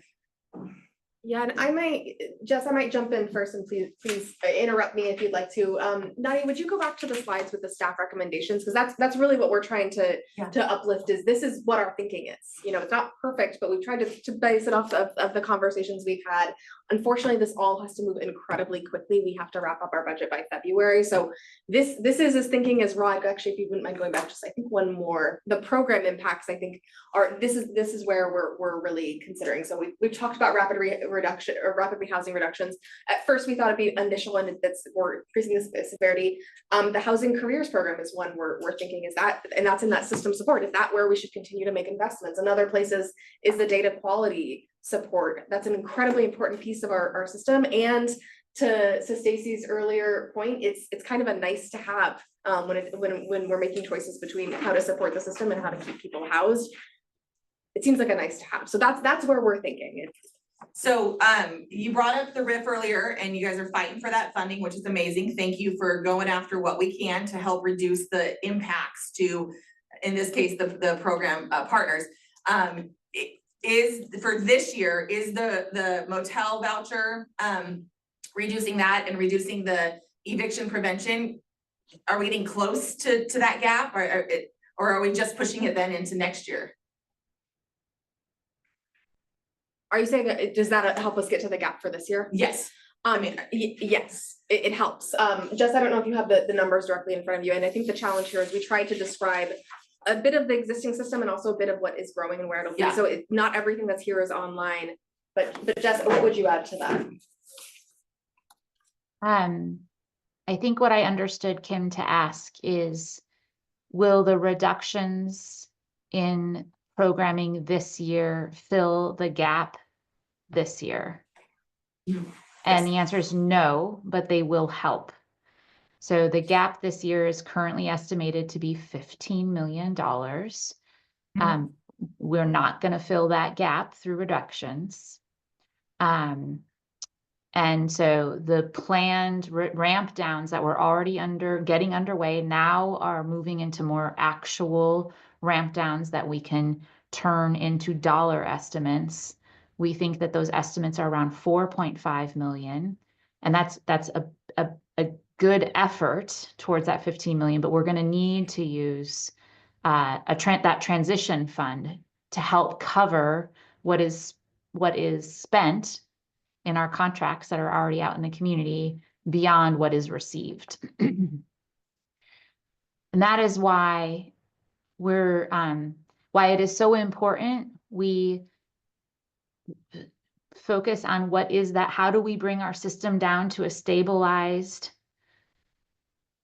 Yeah, and I might jump in first and please interrupt me if you'd like to. Nadia, would you go back to the slides with the staff recommendations? Because that's really what we're trying to uplift is this is what our thinking is. You know, it's not perfect, but we've tried to base it off of the conversations we've had. Unfortunately, this all has to move incredibly quickly. We have to wrap up our budget by February. So this is as thinking as raw. Actually, if you wouldn't mind going back, just I think one more. The program impacts, I think, are this is where we're really considering. So we've talked about rapid reduction or rapid rehousing reductions. At first, we thought it'd be initial and that's we're increasing the severity. The housing careers program is one we're thinking is that, and that's in that system support. Is that where we should continue to make investments? And other places is the data quality support. That's an incredibly important piece of our system. And to Stacy's earlier point, it's kind of a nice to have when we're making choices between how to support the system and how to keep people housed. It seems like a nice to have. So that's where we're thinking. So you brought up the RIF earlier and you guys are fighting for that funding, which is amazing. Thank you for going after what we can to help reduce the impacts to, in this case, the program partners. Is for this year, is the motel voucher reducing that and reducing the eviction prevention? Are we getting close to that gap or are we just pushing it then into next year? Are you saying that, does that help us get to the gap for this year? Yes. Yes, it helps. Jess, I don't know if you have the numbers directly in front of you. And I think the challenge here is we tried to describe a bit of the existing system and also a bit of what is growing and where it'll be. Yeah. So not everything that's here is online, but Jess, what would you add to that? I think what I understood Kim to ask is, will the reductions in programming this year fill the gap this year? And the answer is no, but they will help. So the gap this year is currently estimated to be $15 million. We're not going to fill that gap through reductions. And so the planned ramp downs that were already getting underway now are moving into more actual ramp downs that we can turn into dollar estimates. We think that those estimates are around 4.5 million. And that's a good effort towards that 15 million, but we're going to need to use that transition fund to help cover what is spent in our contracts that are already out in the community beyond what is received. And that is why why it is so important we focus on how do we bring our system down to a stabilized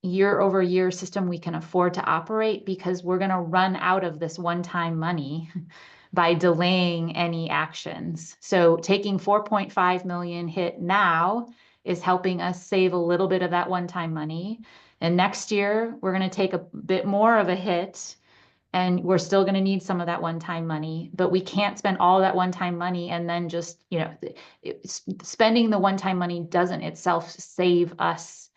year-over-year system we can afford to operate, because we're going to run out of this one-time money by delaying any actions. So taking 4.5 million hit now is helping us save a little bit of that one-time money. And next year, we're going to take a bit more of a hit, and we're still going to need some of that one-time money, but we can't spend all that one-time money and then just, spending the one-time money doesn't itself save us,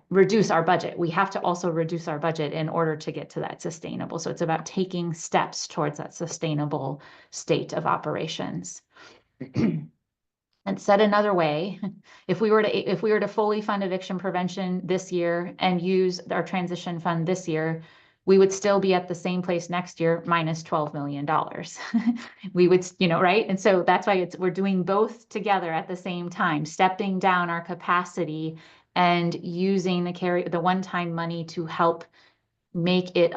reduce our budget. We have to also reduce our budget in order to get to that sustainable. So it's about taking steps towards that sustainable state of operations. And said another way, if we were to fully fund eviction prevention this year and use our transition fund this year, we would still be at the same place next year, minus $12 million. We would, right? And so that's why we're doing both together at the same time, stepping down our capacity and using the one-time money to help make it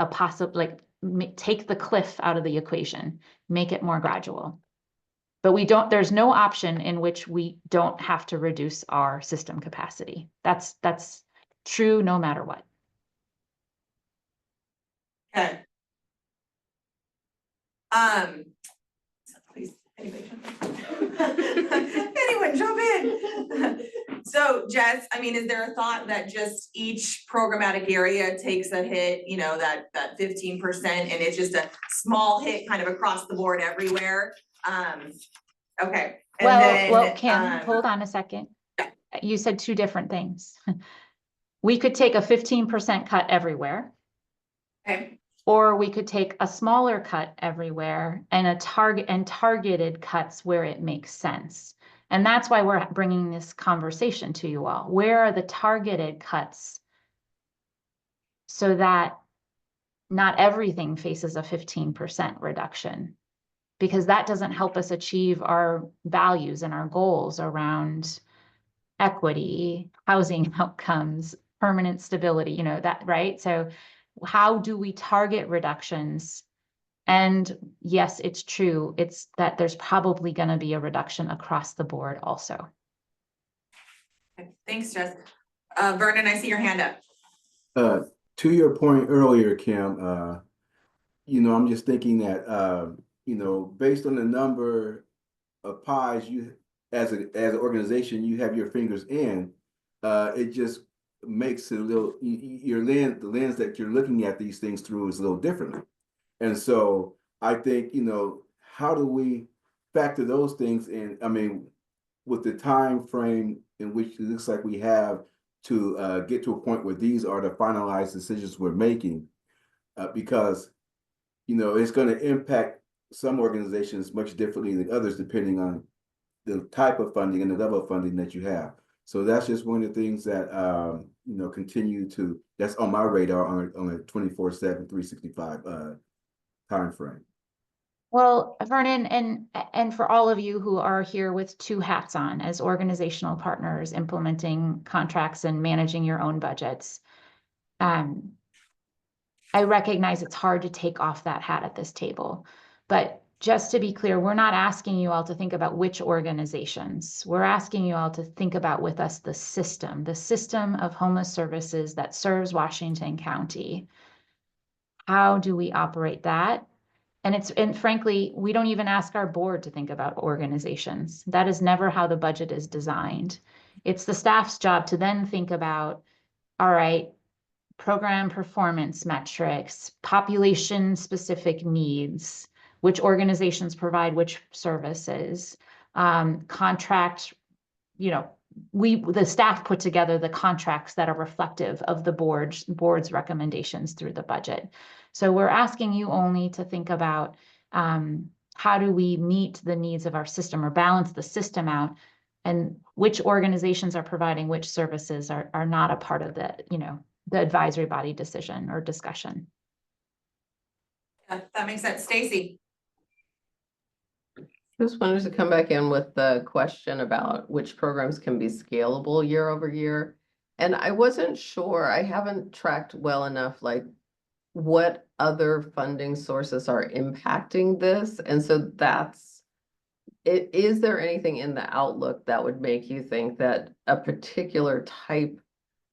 take the cliff out of the equation, make it more gradual. But there's no option in which we don't have to reduce our system capacity. That's true no matter what. Okay. Please, anybody jump in. So Jess, is there a thought that just each programmatic area takes a hit, that 15%, and it's just a small hit kind of across the board everywhere? Okay. Well, Kim, hold on a second. You said two different things. We could take a 15% cut everywhere, Okay, or we could take a smaller cut everywhere and targeted cuts where it makes sense. And that's why we're bringing this conversation to you all. Where are the targeted cuts so that not everything faces a 15% reduction? Because that doesn't help us achieve our values and our goals around equity, housing outcomes, permanent stability, you know, that, right? So how do we target reductions? And yes, it's true. It's that there's probably going to be a reduction across the board also. okay, thanks, Jess. Vernon, I see your hand up. To your point earlier, Kim, I'm just thinking that, based on the number of pies you, as an organization, you have your fingers in, it just makes it a little, the lens that you're looking at these things through is a little differently. And so I think, how do we factor those things in? I mean, with the time frame in which it looks like we have to get to a point where these are the finalized decisions we're making, because, it's going to impact some organizations much differently than others, depending on the type of funding and the level of funding that you have. So that's just one of the things that, that's on my radar on a 24/7, 365 time frame. Well, Vernon, and for all of you who are here with two hats on as organizational partners implementing contracts and managing your own budgets, I recognize it's hard to take off that hat at this table. But just to be clear, we're not asking you all to think about which organizations. We're asking you all to think about with us the system of homeless services that serves Washington County. How do we operate that? And frankly, we don't even ask our board to think about organizations. That is never how the budget is designed. It's the staff's job to then think about, all right, program performance metrics, population specific needs, which organizations provide which services, contract, the staff put together the contracts that are reflective of the board's recommendations through the budget. So we're asking you only to think about how do we meet the needs of our system or balance the system out, and which organizations are providing which services are not a part of the advisory body decision or discussion. Yeah, that makes sense. Stacy. Just wanted to come back in with the question about which programs can be scalable year over year. And I wasn't sure, I haven't tracked well enough, like what other funding sources are impacting this. And so is there anything in the outlook that would make you think that a particular type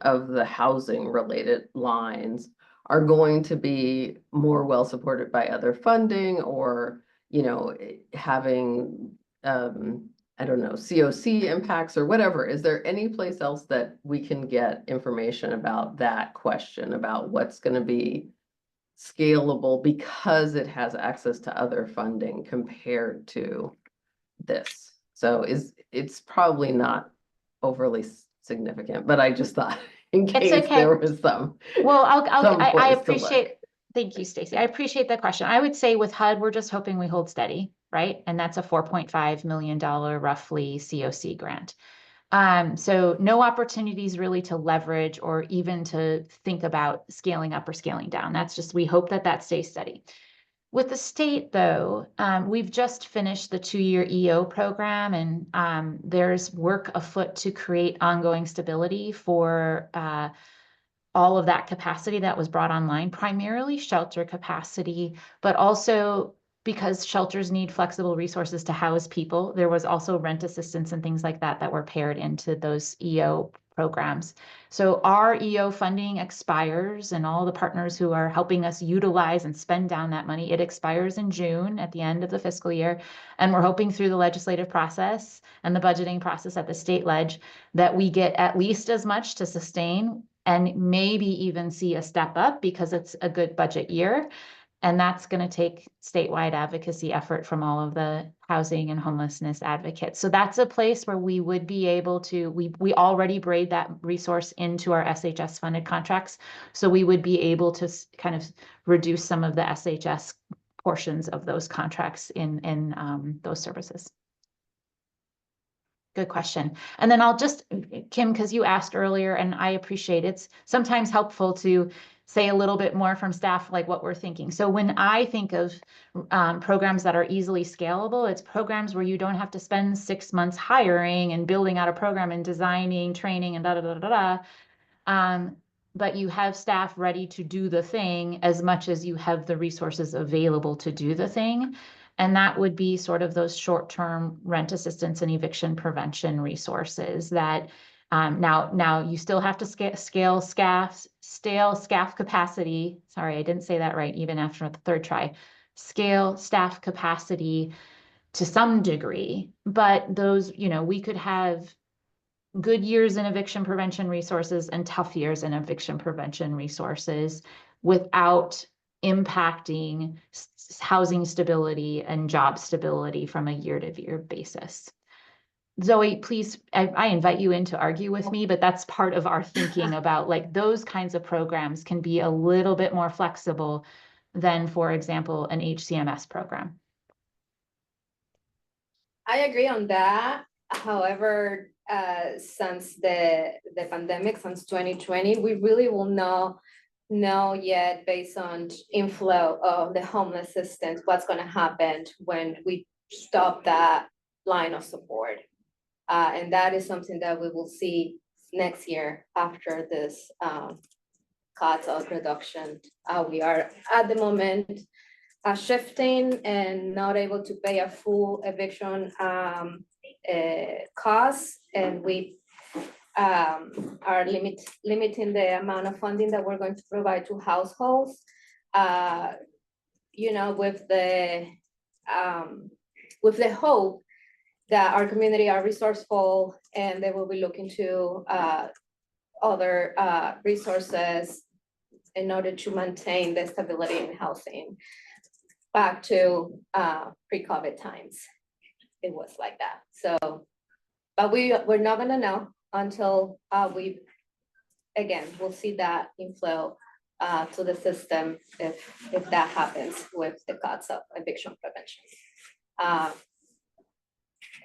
of the housing related lines are going to be more well supported by other funding, or having I don't know, COC impacts or whatever? Is there any place else that we can get information about that question, about what's going to be scalable because it has access to other funding compared to this? So it's probably not overly significant, but I just thought in case okay. there was some. Well, some I place to appreciate, look. thank you, Stacy. I appreciate the question. I would say with HUD, we're just hoping we hold steady, right? And that's a $4.5 million roughly COC grant. So no opportunities really to leverage or even to think about scaling up or scaling down. That's just, we hope that stays steady. With the state, though, we've just finished the 2-year EO program, and there's work afoot to create ongoing stability for all of that capacity that was brought online, primarily shelter capacity, but also because shelters need flexible resources to house people. There was also rent assistance and things like that were paired into those EO programs. So our EO funding expires, and all the partners who are helping us utilize and spend down that money, it expires in June at the end of the fiscal year. And we're hoping through the legislative process and the budgeting process at the state ledge that we get at least as much to sustain and maybe even see a step up because it's a good budget year. And that's going to take statewide advocacy effort from all of the housing and homelessness advocates. So that's a place where we would be able to, we already braid that resource into our SHS funded contracts. So we would be able to kind of reduce some of the SHS portions of those contracts in those services. Good question. And then I'll just, Kim, because you asked earlier, and I appreciate it's sometimes helpful to say a little bit more from staff, like what we're thinking. So when I think of programs that are easily scalable, it's programs where you don't have to spend 6 months hiring and building out a program and designing, training, and da da da da da. But you have staff ready to do the thing as much as you have the resources available to do the thing. And that would be sort of those short-term rent assistance and eviction prevention resources that now you still have to scale staff capacity. Sorry, I didn't say that right even after the third try. Scale staff capacity to some degree, but those, we could have good years in eviction prevention resources and tough years in eviction prevention resources without impacting housing stability and job stability from a year-to-year basis. Zoe, please, I invite you in to argue with me, but that's part of our thinking about like those kinds of programs can be a little bit more flexible than, for example, an HCMS program. I agree on that. However, since the pandemic, since 2020, we really will know yet based on inflow of the homeless assistance, what's going to happen when we stop that line of support. And that is something that we will see next year after this cuts of reduction. We are at the moment shifting and not able to pay a full eviction cost, and we are limiting the amount of funding that we're going to provide to households. With the hope that our community are resourceful and they will be looking to other resources in order to maintain the stability in housing back to pre-COVID times. It was like that. So, but we're not gonna know until we'll see that inflow to the system if that happens with the cuts of eviction prevention.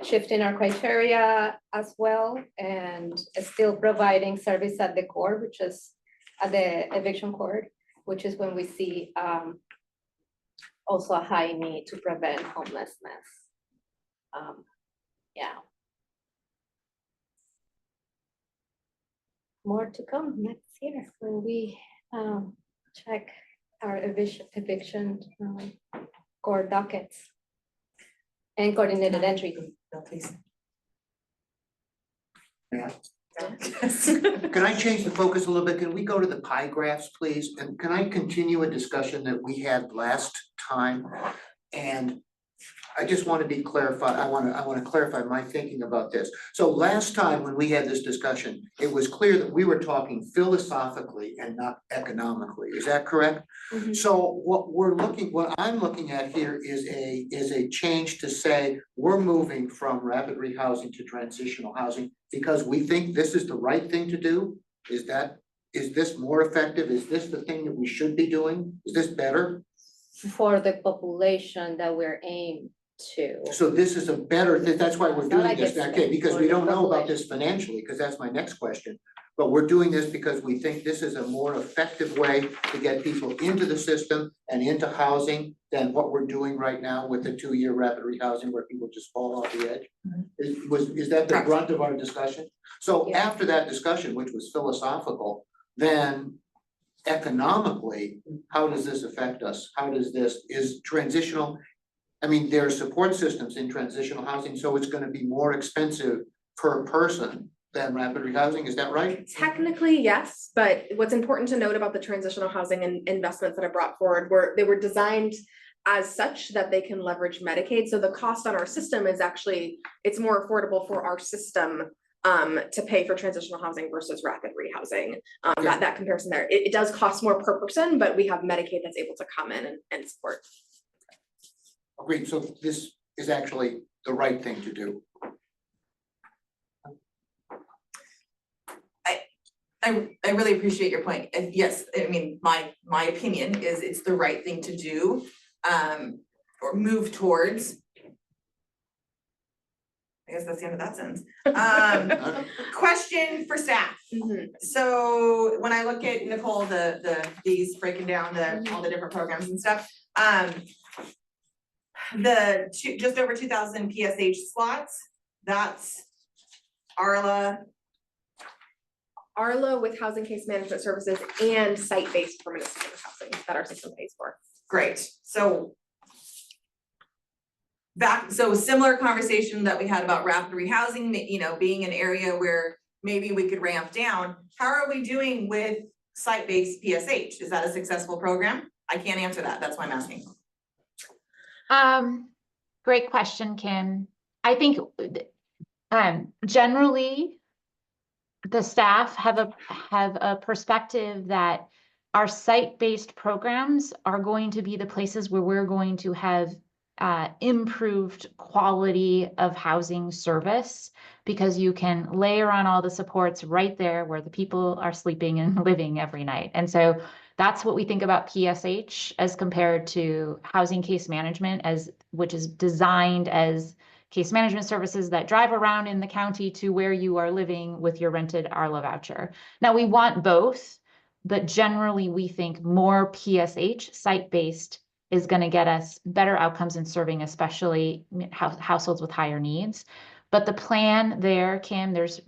Shifting our criteria as well and still providing service at the core, which is at the eviction court, which is when we see also a high need to prevent homelessness. Yeah. More to come next year when we check our eviction court dockets and coordinated entry. No, please. Yeah. Can I change the focus a little bit? Can we go to the pie graphs, please? And can I continue a discussion that we had last time? And I just want to be clarified. I want to clarify my thinking about this. So last time when we had this discussion, it was clear that we were talking philosophically and not economically. Is that correct? Mhm. So what I'm looking at here is a change to say we're moving from rapid rehousing to transitional housing because we think this is the right thing to do. Is this more effective? Is this the thing that we should be doing? Is this better? For the population that we're aimed to. So this is a better, that's why we're It's not doing like this, it's okay, because for we the don't know about population. this financially, because that's my next question. But we're doing this because we think this is a more effective way to get people into the system and into housing than what we're doing right now with the 2-year rapid rehousing where people just fall off the edge. Is that the Correct. brunt of our discussion? So Yeah. after that discussion, which was philosophical, then economically, how does this affect us? Is transitional, I mean, there are support systems in transitional housing, so it's gonna be more expensive per person than rapid rehousing, is that right? Technically, yes, but what's important to note about the transitional housing and investments that I brought forward they were designed as such that they can leverage Medicaid. So the cost on our system is actually, it's more affordable for our system to pay for transitional housing versus rapid rehousing. That comparison there, it does cost more per person, but we have Medicaid that's able to come in and support. Agreed, so this is actually the right thing to do. I really appreciate your point, and yes, I mean, my opinion is it's the right thing to do, or move towards. I guess that's the end of that sentence. Question for staff. So when I look at Nicole, these breaking down all the different programs and stuff, just over 2,000 PSH slots, that's Arla. Arla with housing case management services and site-based permanent supportive housing that our system pays for. Great, so similar conversation that we had about rapid rehousing, being an area where maybe we could ramp down. How are we doing with site-based PSH? Is that a successful program? I can't answer that, that's why I'm asking. Great question, Kim. I think generally the staff have a perspective that our site-based programs are going to be the places where we're going to have improved quality of housing service, because you can layer on all the supports right there where the people are sleeping and living every night. And so that's what we think about PSH as compared to housing case management, which is designed as case management services that drive around in the county to where you are living with your rented Arla voucher. Now, we want both, but generally we think more PSH, site-based, is going to get us better outcomes in serving especially households with higher needs. But the plan there, Kim, this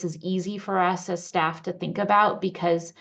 is easy for us as staff to think about, because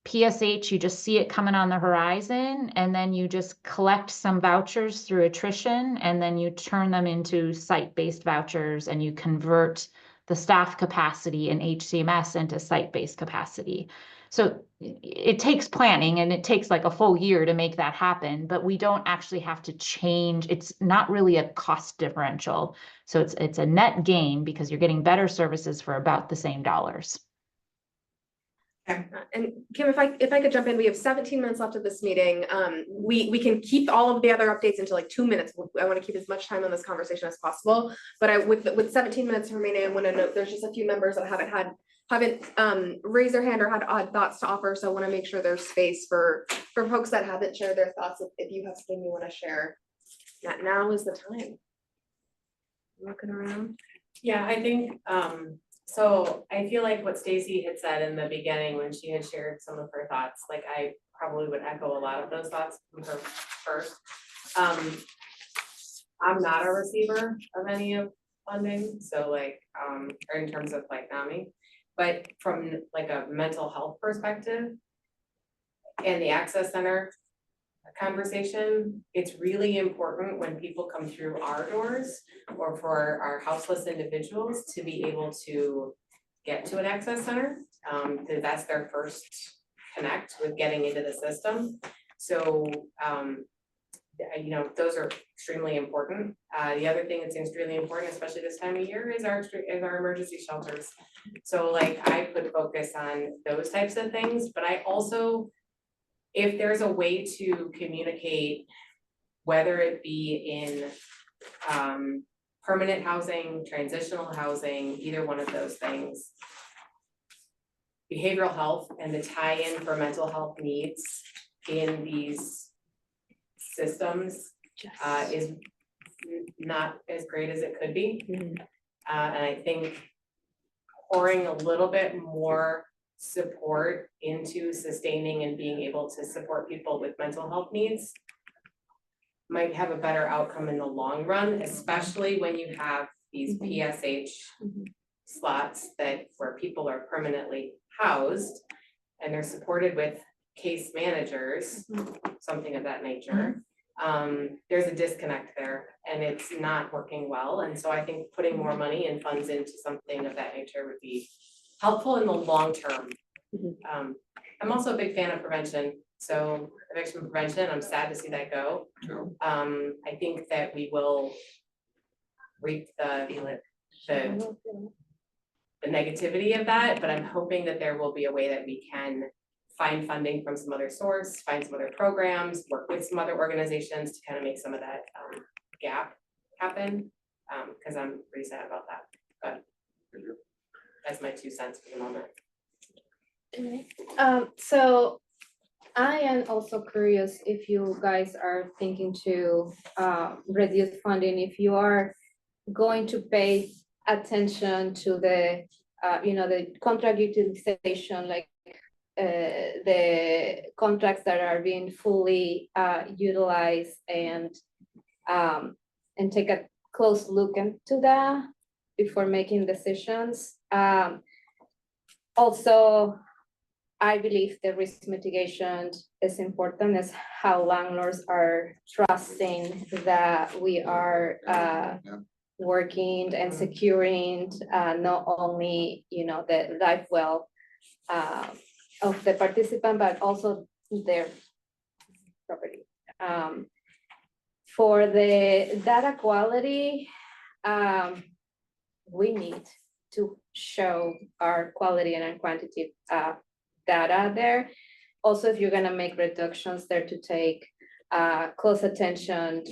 PSH, you just see it coming on the horizon, and then you just collect some vouchers through attrition, and then you turn them into site-based vouchers, and you convert the staff capacity in HCMS into site-based capacity. So it takes planning, and it takes like a full year to make that happen, but we don't actually have to change. It's not really a cost differential. So it's a net gain because you're getting better services for about the same dollars. And Kim, if I could jump in, we have 17 minutes left of this meeting. We can keep all of the other updates into like 2 minutes. I want to keep as much time on this conversation as possible. But with 17 minutes remaining, I want to note there's just a few members that haven't raised their hand or had odd thoughts to offer. So I want to make sure there's space for folks that haven't shared their thoughts. If you have something you want to share, now is the time. Looking around. Yeah, I think so I feel like what Stacy had said in the beginning when she had shared some of her thoughts, like I probably would echo a lot of those thoughts from her first. I'm not a receiver of any of funding, so like or in terms of like NAMI, but from like a mental health perspective and the Access Center conversation, it's really important when people come through our doors or for our houseless individuals to be able to get to an Access Center, because that's their first connect with getting into the system. So those are extremely important. The other thing that seems really important, especially this time of year, is our emergency shelters. So like I put focus on those types of things, but I also, if there's a way to communicate, whether it be in permanent housing, transitional housing, either one of those things, behavioral health and the tie-in for mental health needs in these systems is not as great as it could be. And I think pouring a little bit more support into sustaining and being able to support people with mental health needs might have a better outcome in the long run, especially when you have these PSH slots where people are permanently housed and they're supported with case managers, something of that nature. There's a disconnect there and it's not working well. And so I think putting more money and funds into something of that nature would be helpful in the long term. I'm also a big fan of prevention. So eviction prevention, I'm sad to see that go. I think that we will reap the the negativity of that, but I'm hoping that there will be a way that we can find funding from some other source, find some other programs, work with some other organizations to kind of make some of that gap happen. Cause I'm pretty sad about that, but that's my 2 cents for the moment. So I am also curious if you guys are thinking to reduce funding, if you are going to pay attention to the, the contract utilization, like the contracts that are being fully utilized and take a close look into that before making decisions. Also, I believe the risk mitigation is important, is how landlords are trusting that we are working and securing not only, the life well of the participant, but also their property. For the data quality, we need to show our quality and our quantity data there. Also, if you're gonna make reductions there, to take close attention,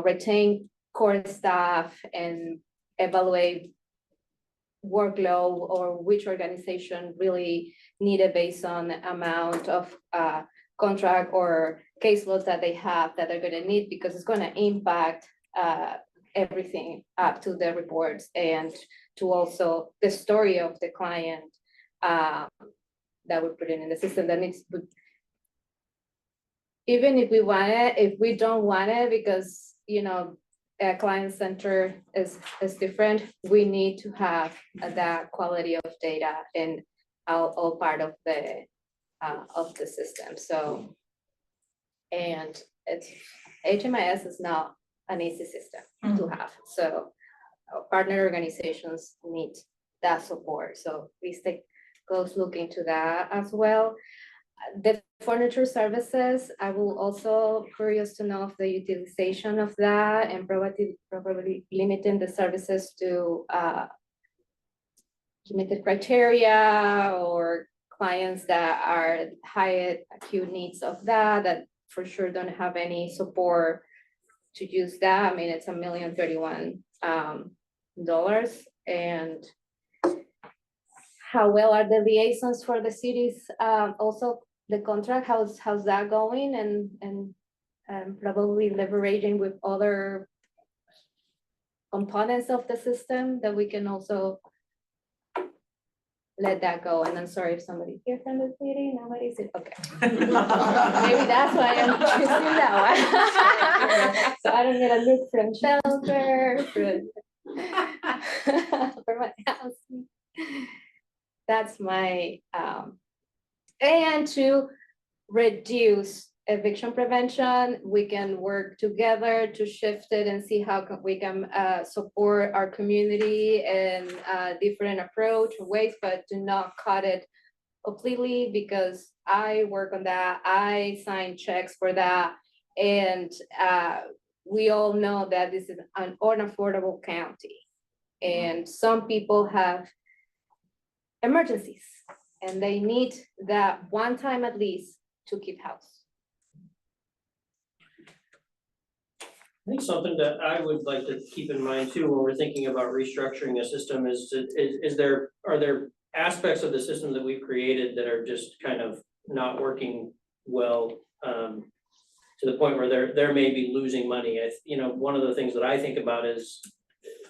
retain core staff and evaluate workload, or which organization really need it based on the amount of contract or caseload that they have that they're gonna need, because it's gonna impact everything up to the reports and to also the story of the client that we're putting in the system that needs to, even if we want it, if we don't want it, because, a client center is different, we need to have that quality of data in all part of the system. So, and it's, HMIS is not an easy system to have. So our partner organizations need that support. So please take a close look into that as well. The furniture services, I will also curious to know if the utilization of that, and probably limiting the services to limited criteria, or clients that are high acute needs of that for sure don't have any support to use that. I mean, it's $1,031,000. And how well are the liaisons for the cities? Also, the contract, how's that going? And probably leveraging with other components of the system that we can also let that go. And I'm sorry if somebody's here from the city, nobody's here, okay. Maybe that's why I'm choosing that one. So I don't get a look from shelter, for my house. That's my, and to reduce eviction prevention, we can work together to shift it and see how we can support our community in different approach ways, but do not cut it completely, because I work on that. I sign checks for that. And we all know that this is an unaffordable county. And some people have emergencies and they need that one time at least to keep house. I think something that I would like to keep in mind too, when we're thinking about restructuring a system are there aspects of the system that we've created that are just kind of not working well, to the point where they're maybe losing money. One of the things that I think about is,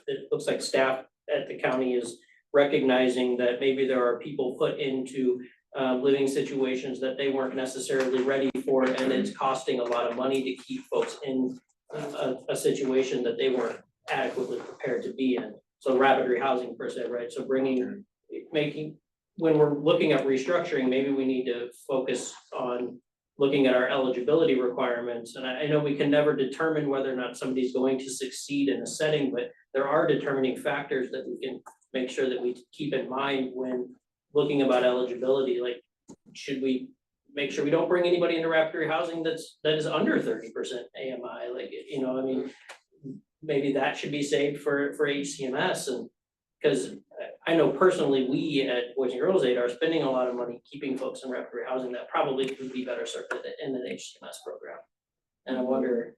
it looks like staff at the county is recognizing that maybe there are people put into living situations that they weren't necessarily ready for, and it's costing a lot of money to keep folks in a situation that they weren't adequately prepared to be in. So rapid rehousing per se, right? So when we're looking at restructuring, maybe we need to focus on looking at our eligibility requirements. And I know we can never determine whether or not somebody's going to succeed in a setting, but there are determining factors that we can make sure that we keep in mind when looking about eligibility. Like, should we make sure we don't bring anybody into rapid rehousing that is under 30% AMI? Like, maybe that should be saved for HCMS and, cause I know personally, we at Boys and Girls Aid are spending a lot of money keeping folks in referee housing that probably could be better served in an HCMS program. And I wonder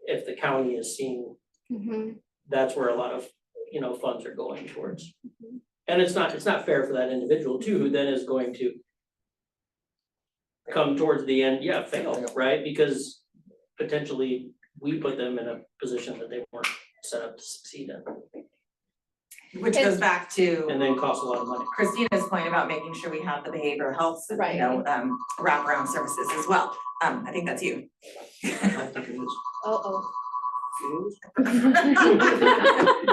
if the county is seeing Mhm. that's where a lot of, funds are going towards. And it's not fair for that individual too, who then is going to come towards the end, fail, right? Because potentially we put them in a position that they weren't set up to succeed in, Which goes back to and then cost a lot of money. Christina's point about making sure we have the behavioral health, Right. wraparound services as well. I think that's you. I think it is. Oh,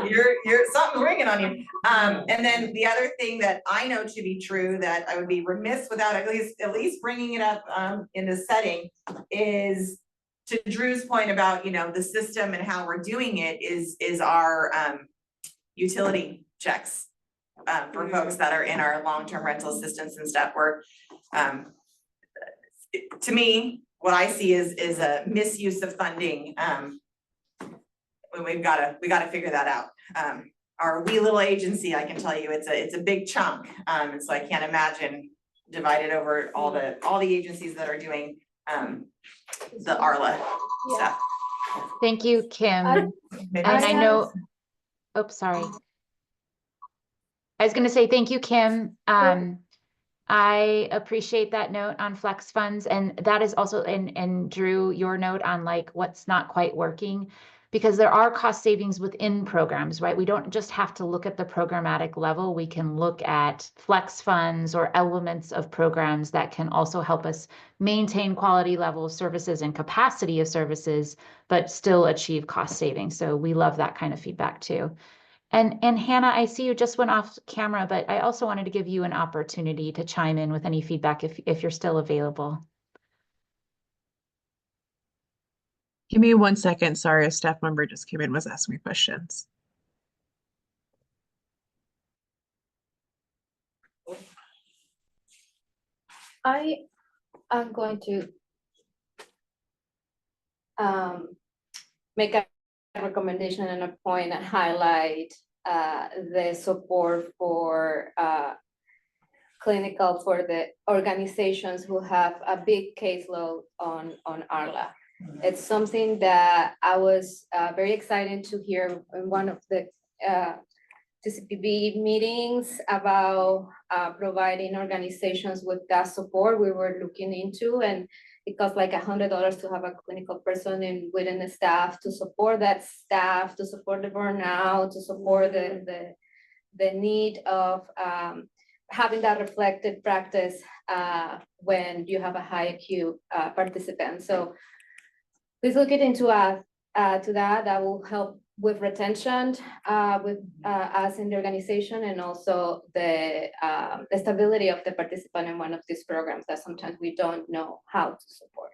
You're, something's ringing on you. And then the other thing that I know to be true that I would be remiss without at least bringing it up, in this setting is to Drew's point about, the system and how we're doing it is our, utility checks. For folks that are in our long-term rental assistance and stuff, to me, what I see is a misuse of funding, we gotta figure that out. Our wee little agency, I can tell you, it's a big chunk, and so I can't imagine divided over all the agencies that are doing, the ARLA stuff. Thank you, Kim. I- And I know, oh, sorry. I was gonna say, thank you, Kim. I appreciate that note on flex funds, and that is also, and Drew, your note on like what's not quite working, because there are cost savings within programs, right? We don't just have to look at the programmatic level. We can look at flex funds or elements of programs that can also help us maintain quality level of services and capacity of services, but still achieve cost savings. So we love that kind of feedback too. And Hannah, I see you just went off camera, but I also wanted to give you an opportunity to chime in with any feedback if you're still available. Give me 1 second. Sorry, a staff member just came in, was asking me questions. I am going to make a recommendation and a point and highlight the support for clinical for the organizations who have a big caseload on ARLA. It's something that I was very excited to hear in one of the TCPB meetings about providing organizations with that support we were looking into, and it costs like $100 to have a clinical person within the staff to support that staff, to support the burnout, to support the need of having that reflected practice when you have a high acute participant. So please look into to that. That will help with retention with us in the organization, and also the stability of the participant in one of these programs that sometimes we don't know how to support.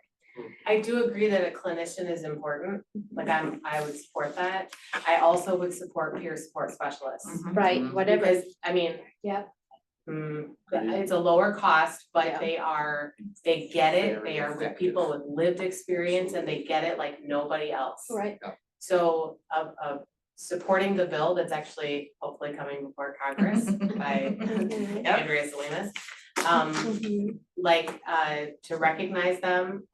I do agree that a clinician is important, like I would support that. I also would support peer support specialists. Right, whatever. Because, I mean. Yeah. It's a lower cost, but they get it, they are with people with lived experience and they get it like nobody else. Right. So supporting the bill that's actually hopefully coming before Congress by Andrea Salinas. Like to recognize them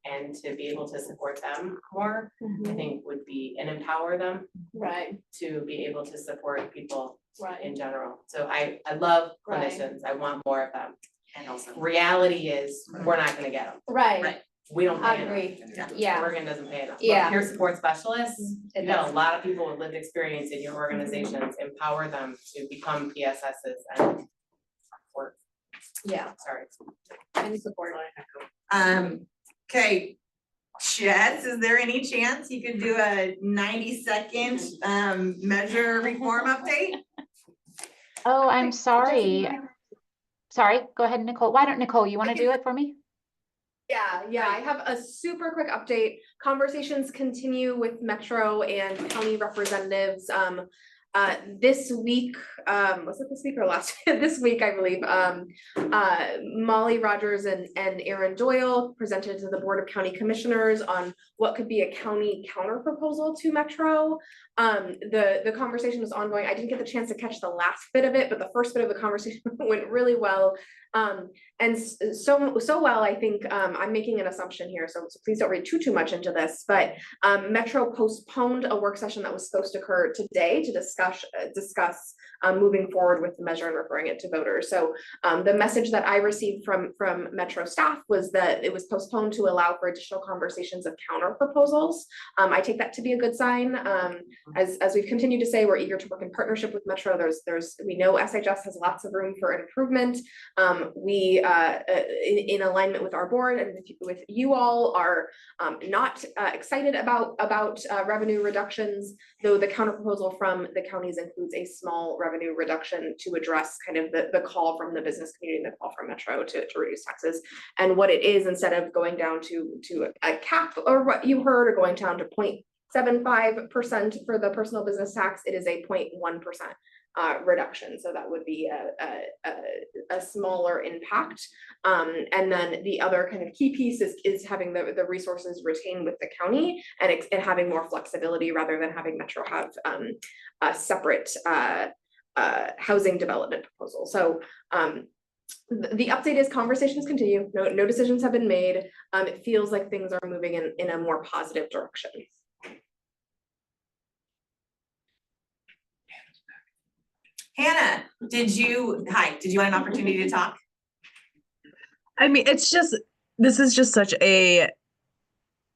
and to be able to support them more, I think would be, and empower them. Right. To be able to support people Right. in general. So I love clinicians, I want more of them. And also reality is, we're not gonna get them. Right. We don't I pay enough. agree. Yeah. Oregon doesn't pay enough. Yeah. Peer support specialists, It you got does. a lot of people with lived experience in your organizations, empower them to become PSSs and work. Yeah. Sorry. Any support. Okay. Sheds, is there any chance you could do a 90-second measure reform update? Oh, I'm sorry. Sorry, go ahead, Nicole. Why don't Nicole, you want to do it for me? Yeah, I have a super quick update. Conversations continue with Metro and county representatives This week, was it this week or last? This week, I believe, Molly Rogers and Aaron Doyle presented to the Board of County Commissioners on what could be a county counter proposal to Metro. The conversation was ongoing. I didn't get the chance to catch the last bit of it, but the first bit of the conversation went really well. So well, I think, I'm making an assumption here, so please don't read too much into this, but Metro postponed a work session that was supposed to occur today to discuss moving forward with the measure and referring it to voters. So the message that I received from Metro staff was that it was postponed to allow for additional conversations of counter proposals. I take that to be a good sign. As we've continued to say, we're eager to work in partnership with Metro. We know SHS has lots of room for improvement. We, in alignment with our board and with you all, are not excited about revenue reductions, though the counter proposal from the counties includes a small revenue reduction to address kind of the call from the business community, the call from Metro to reduce taxes. And what it is, instead of going down to a cap, or what you heard, or going down to 0.75% for the personal business tax, it is a 0.1% reduction. So that would be a smaller impact. And then the other kind of key piece is having the resources retained with the county and having more flexibility rather than having Metro have a separate housing development proposal. So the update is conversations continue. No decisions have been made. It feels like things are moving in a more positive direction. Hannah, did you want an opportunity to talk? I mean, this is just such a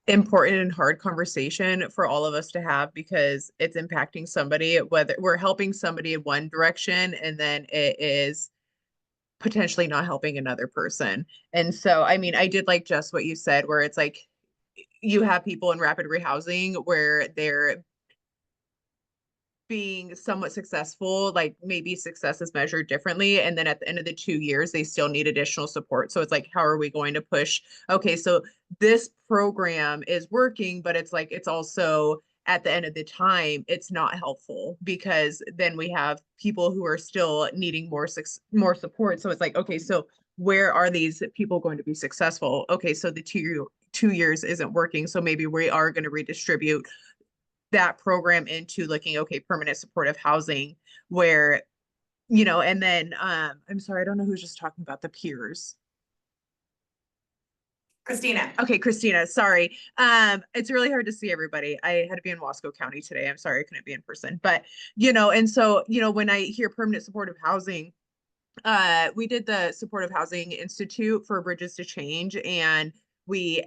important and hard conversation for all of us to have, because it's impacting somebody, whether we're helping somebody in one direction and then it is potentially not helping another person. And so, I mean, I did like just what you said, where it's like you have people in rapid rehousing where they're being somewhat successful, like maybe success is measured differently. And then at the end of the 2 years, they still need additional support. So it's like, how are we going to push? Okay, so this program is working, but it's like, it's also at the end of the time, it's not helpful, because then we have people who are still needing more support. So it's like, okay, so where are these people going to be successful? Okay, so the 2 years isn't working. So maybe we are going to redistribute that program into looking, okay, permanent supportive housing, where, and then, I'm sorry, I don't know who's just talking about the peers. Christina. Okay, Christina, sorry. It's really hard to see everybody. I had to be in Wasco County today. I'm sorry I couldn't be in person, but, and so, when I hear permanent supportive housing, we did the Supportive Housing Institute for Bridges to Change, and we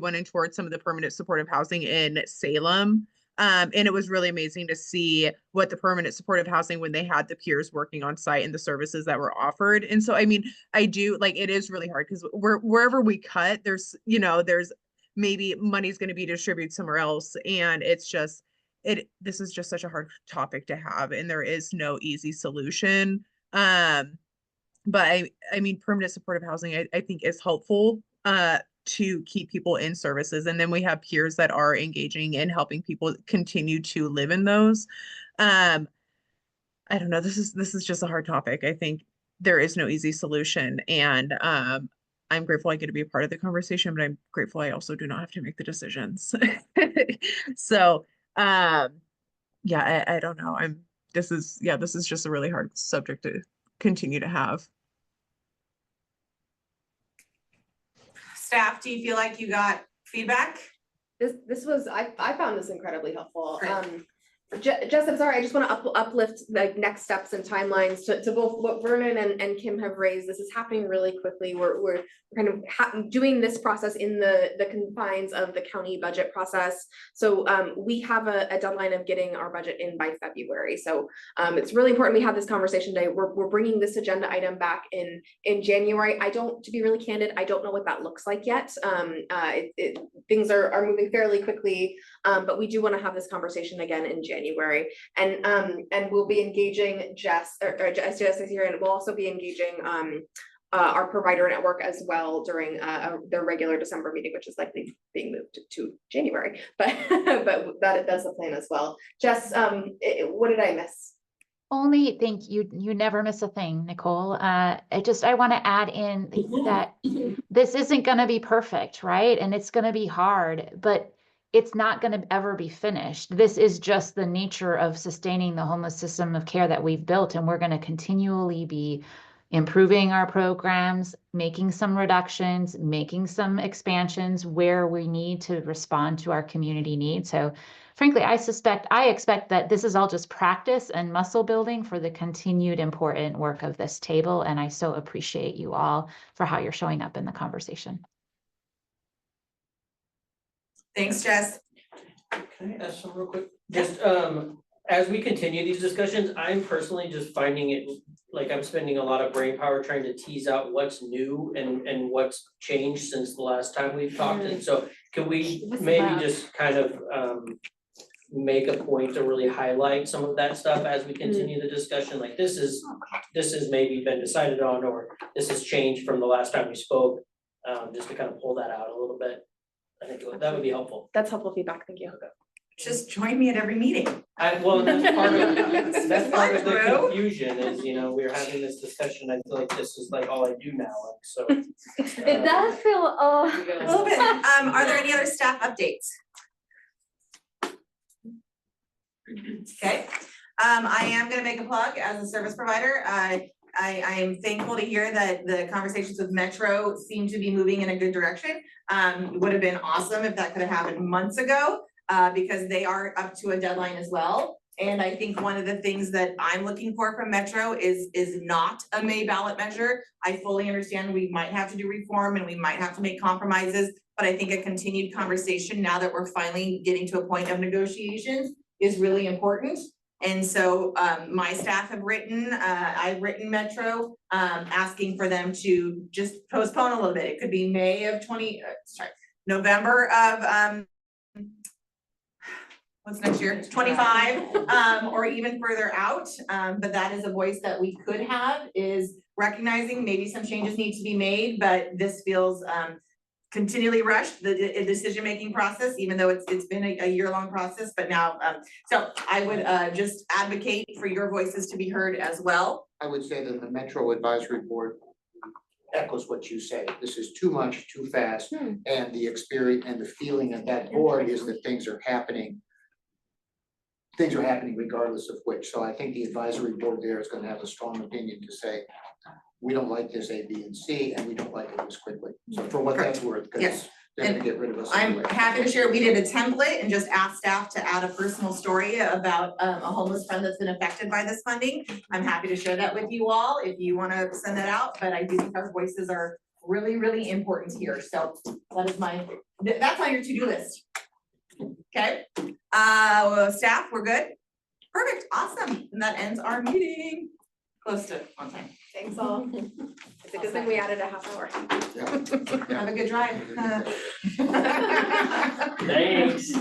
went in towards some of the permanent supportive housing in Salem. And it was really amazing to see what the permanent supportive housing, when they had the peers working on site and the services that were offered. And so, I mean, I do like, it is really hard, because wherever we cut, there's maybe money's going to be distributed somewhere else. And it's just, this is just such a hard topic to have, and there is no easy solution. But I mean, permanent supportive housing, I think is helpful to keep people in services. And then we have peers that are engaging and helping people continue to live in those. I don't know, this is just a hard topic. I think there is no easy solution. And I'm grateful I get to be a part of the conversation, but I'm grateful I also do not have to make the decisions. So yeah, I don't know. This is just a really hard subject to continue to have. Staff, do you feel like you got feedback? I found this incredibly helpful. Great. Jess, I'm sorry, I just want to uplift the next steps and timelines to both what Vernon and Kim have raised. This is happening really quickly. We're kind of doing this process in the confines of the county budget process. So we have a deadline of getting our budget in by February. So it's really important we have this conversation today. We're bringing this agenda item back in January. To be really candid, I don't know what that looks like yet. Things are moving fairly quickly, but we do want to have this conversation again in January, and we'll be engaging Jess is here, and we'll also be engaging our provider network as well during their regular December meeting, which is likely being moved to January. But that's the plan as well. Jess, what did I miss? Only think you never miss a thing, Nicole. I want to add in that this isn't going to be perfect, right? And it's going to be hard, but it's not going to ever be finished. This is just the nature of sustaining the homeless system of care that we've built, and we're going to continually be improving our programs, making some reductions, making some expansions where we need to respond to our community needs. So frankly, I expect that this is all just practice and muscle building for the continued important work of this table. And I so appreciate you all for how you're showing up in the conversation. Thanks, Jess. Can I ask some real quick? Just, as we continue these discussions, I'm personally just finding it, like I'm spending a lot of brain power trying to tease out what's new and what's changed since the last time we've talked. And so can we maybe just kind of, make a point to really highlight some of that stuff as we continue the discussion, like this is maybe been decided on, or this has changed from the last time we spoke, just to kind of pull that out a little bit. I think that would be helpful. That's helpful feedback. Thank you. Just join me at every meeting. Well, that's part of the True. confusion is, we're having this discussion, I feel like this is like all I do now, like, so. It does feel, A little bit. Are there any other staff updates? Okay, I am gonna make a plug as a service provider. I am thankful to hear that the conversations with Metro seem to be moving in a good direction. It would have been awesome if that could have happened months ago, because they are up to a deadline as well. And I think one of the things that I'm looking for from Metro is not a May ballot measure. I fully understand we might have to do reform and we might have to make compromises, but I think a continued conversation now that we're finally getting to a point of negotiations is really important. And so my staff have written, I've written Metro, asking for them to just postpone a little bit. It could be November of, what's next year, 25, or even further out. But that is a voice that we could have, is recognizing maybe some changes need to be made, but this feels continually rushed, the decision-making process, even though it's been a year-long process, but now, so I would just advocate for your voices to be heard as well. I would say that the Metro Advisory Board echoes what you say. This is too much, too fast, and the experience and the feeling of that board is that things are happening. Things are happening regardless of which. So I think the advisory board there is gonna have a strong opinion to say, we don't like this A, B, and C, and we don't like it this quickly. So for what that's worth, Yes. because they're gonna get rid of us I'm anyway. happy to share, we did a template and just asked staff to add a personal story about a homeless friend that's been affected by this funding. I'm happy to share that with you all if you wanna send that out, but I do think our voices are really, really important here. So that is that's on your to-do list. Okay, staff, we're good? Perfect, awesome, and that ends our meeting. Close to on time. Thanks all. It's a good thing we added a half hour. Have a good drive. Thanks.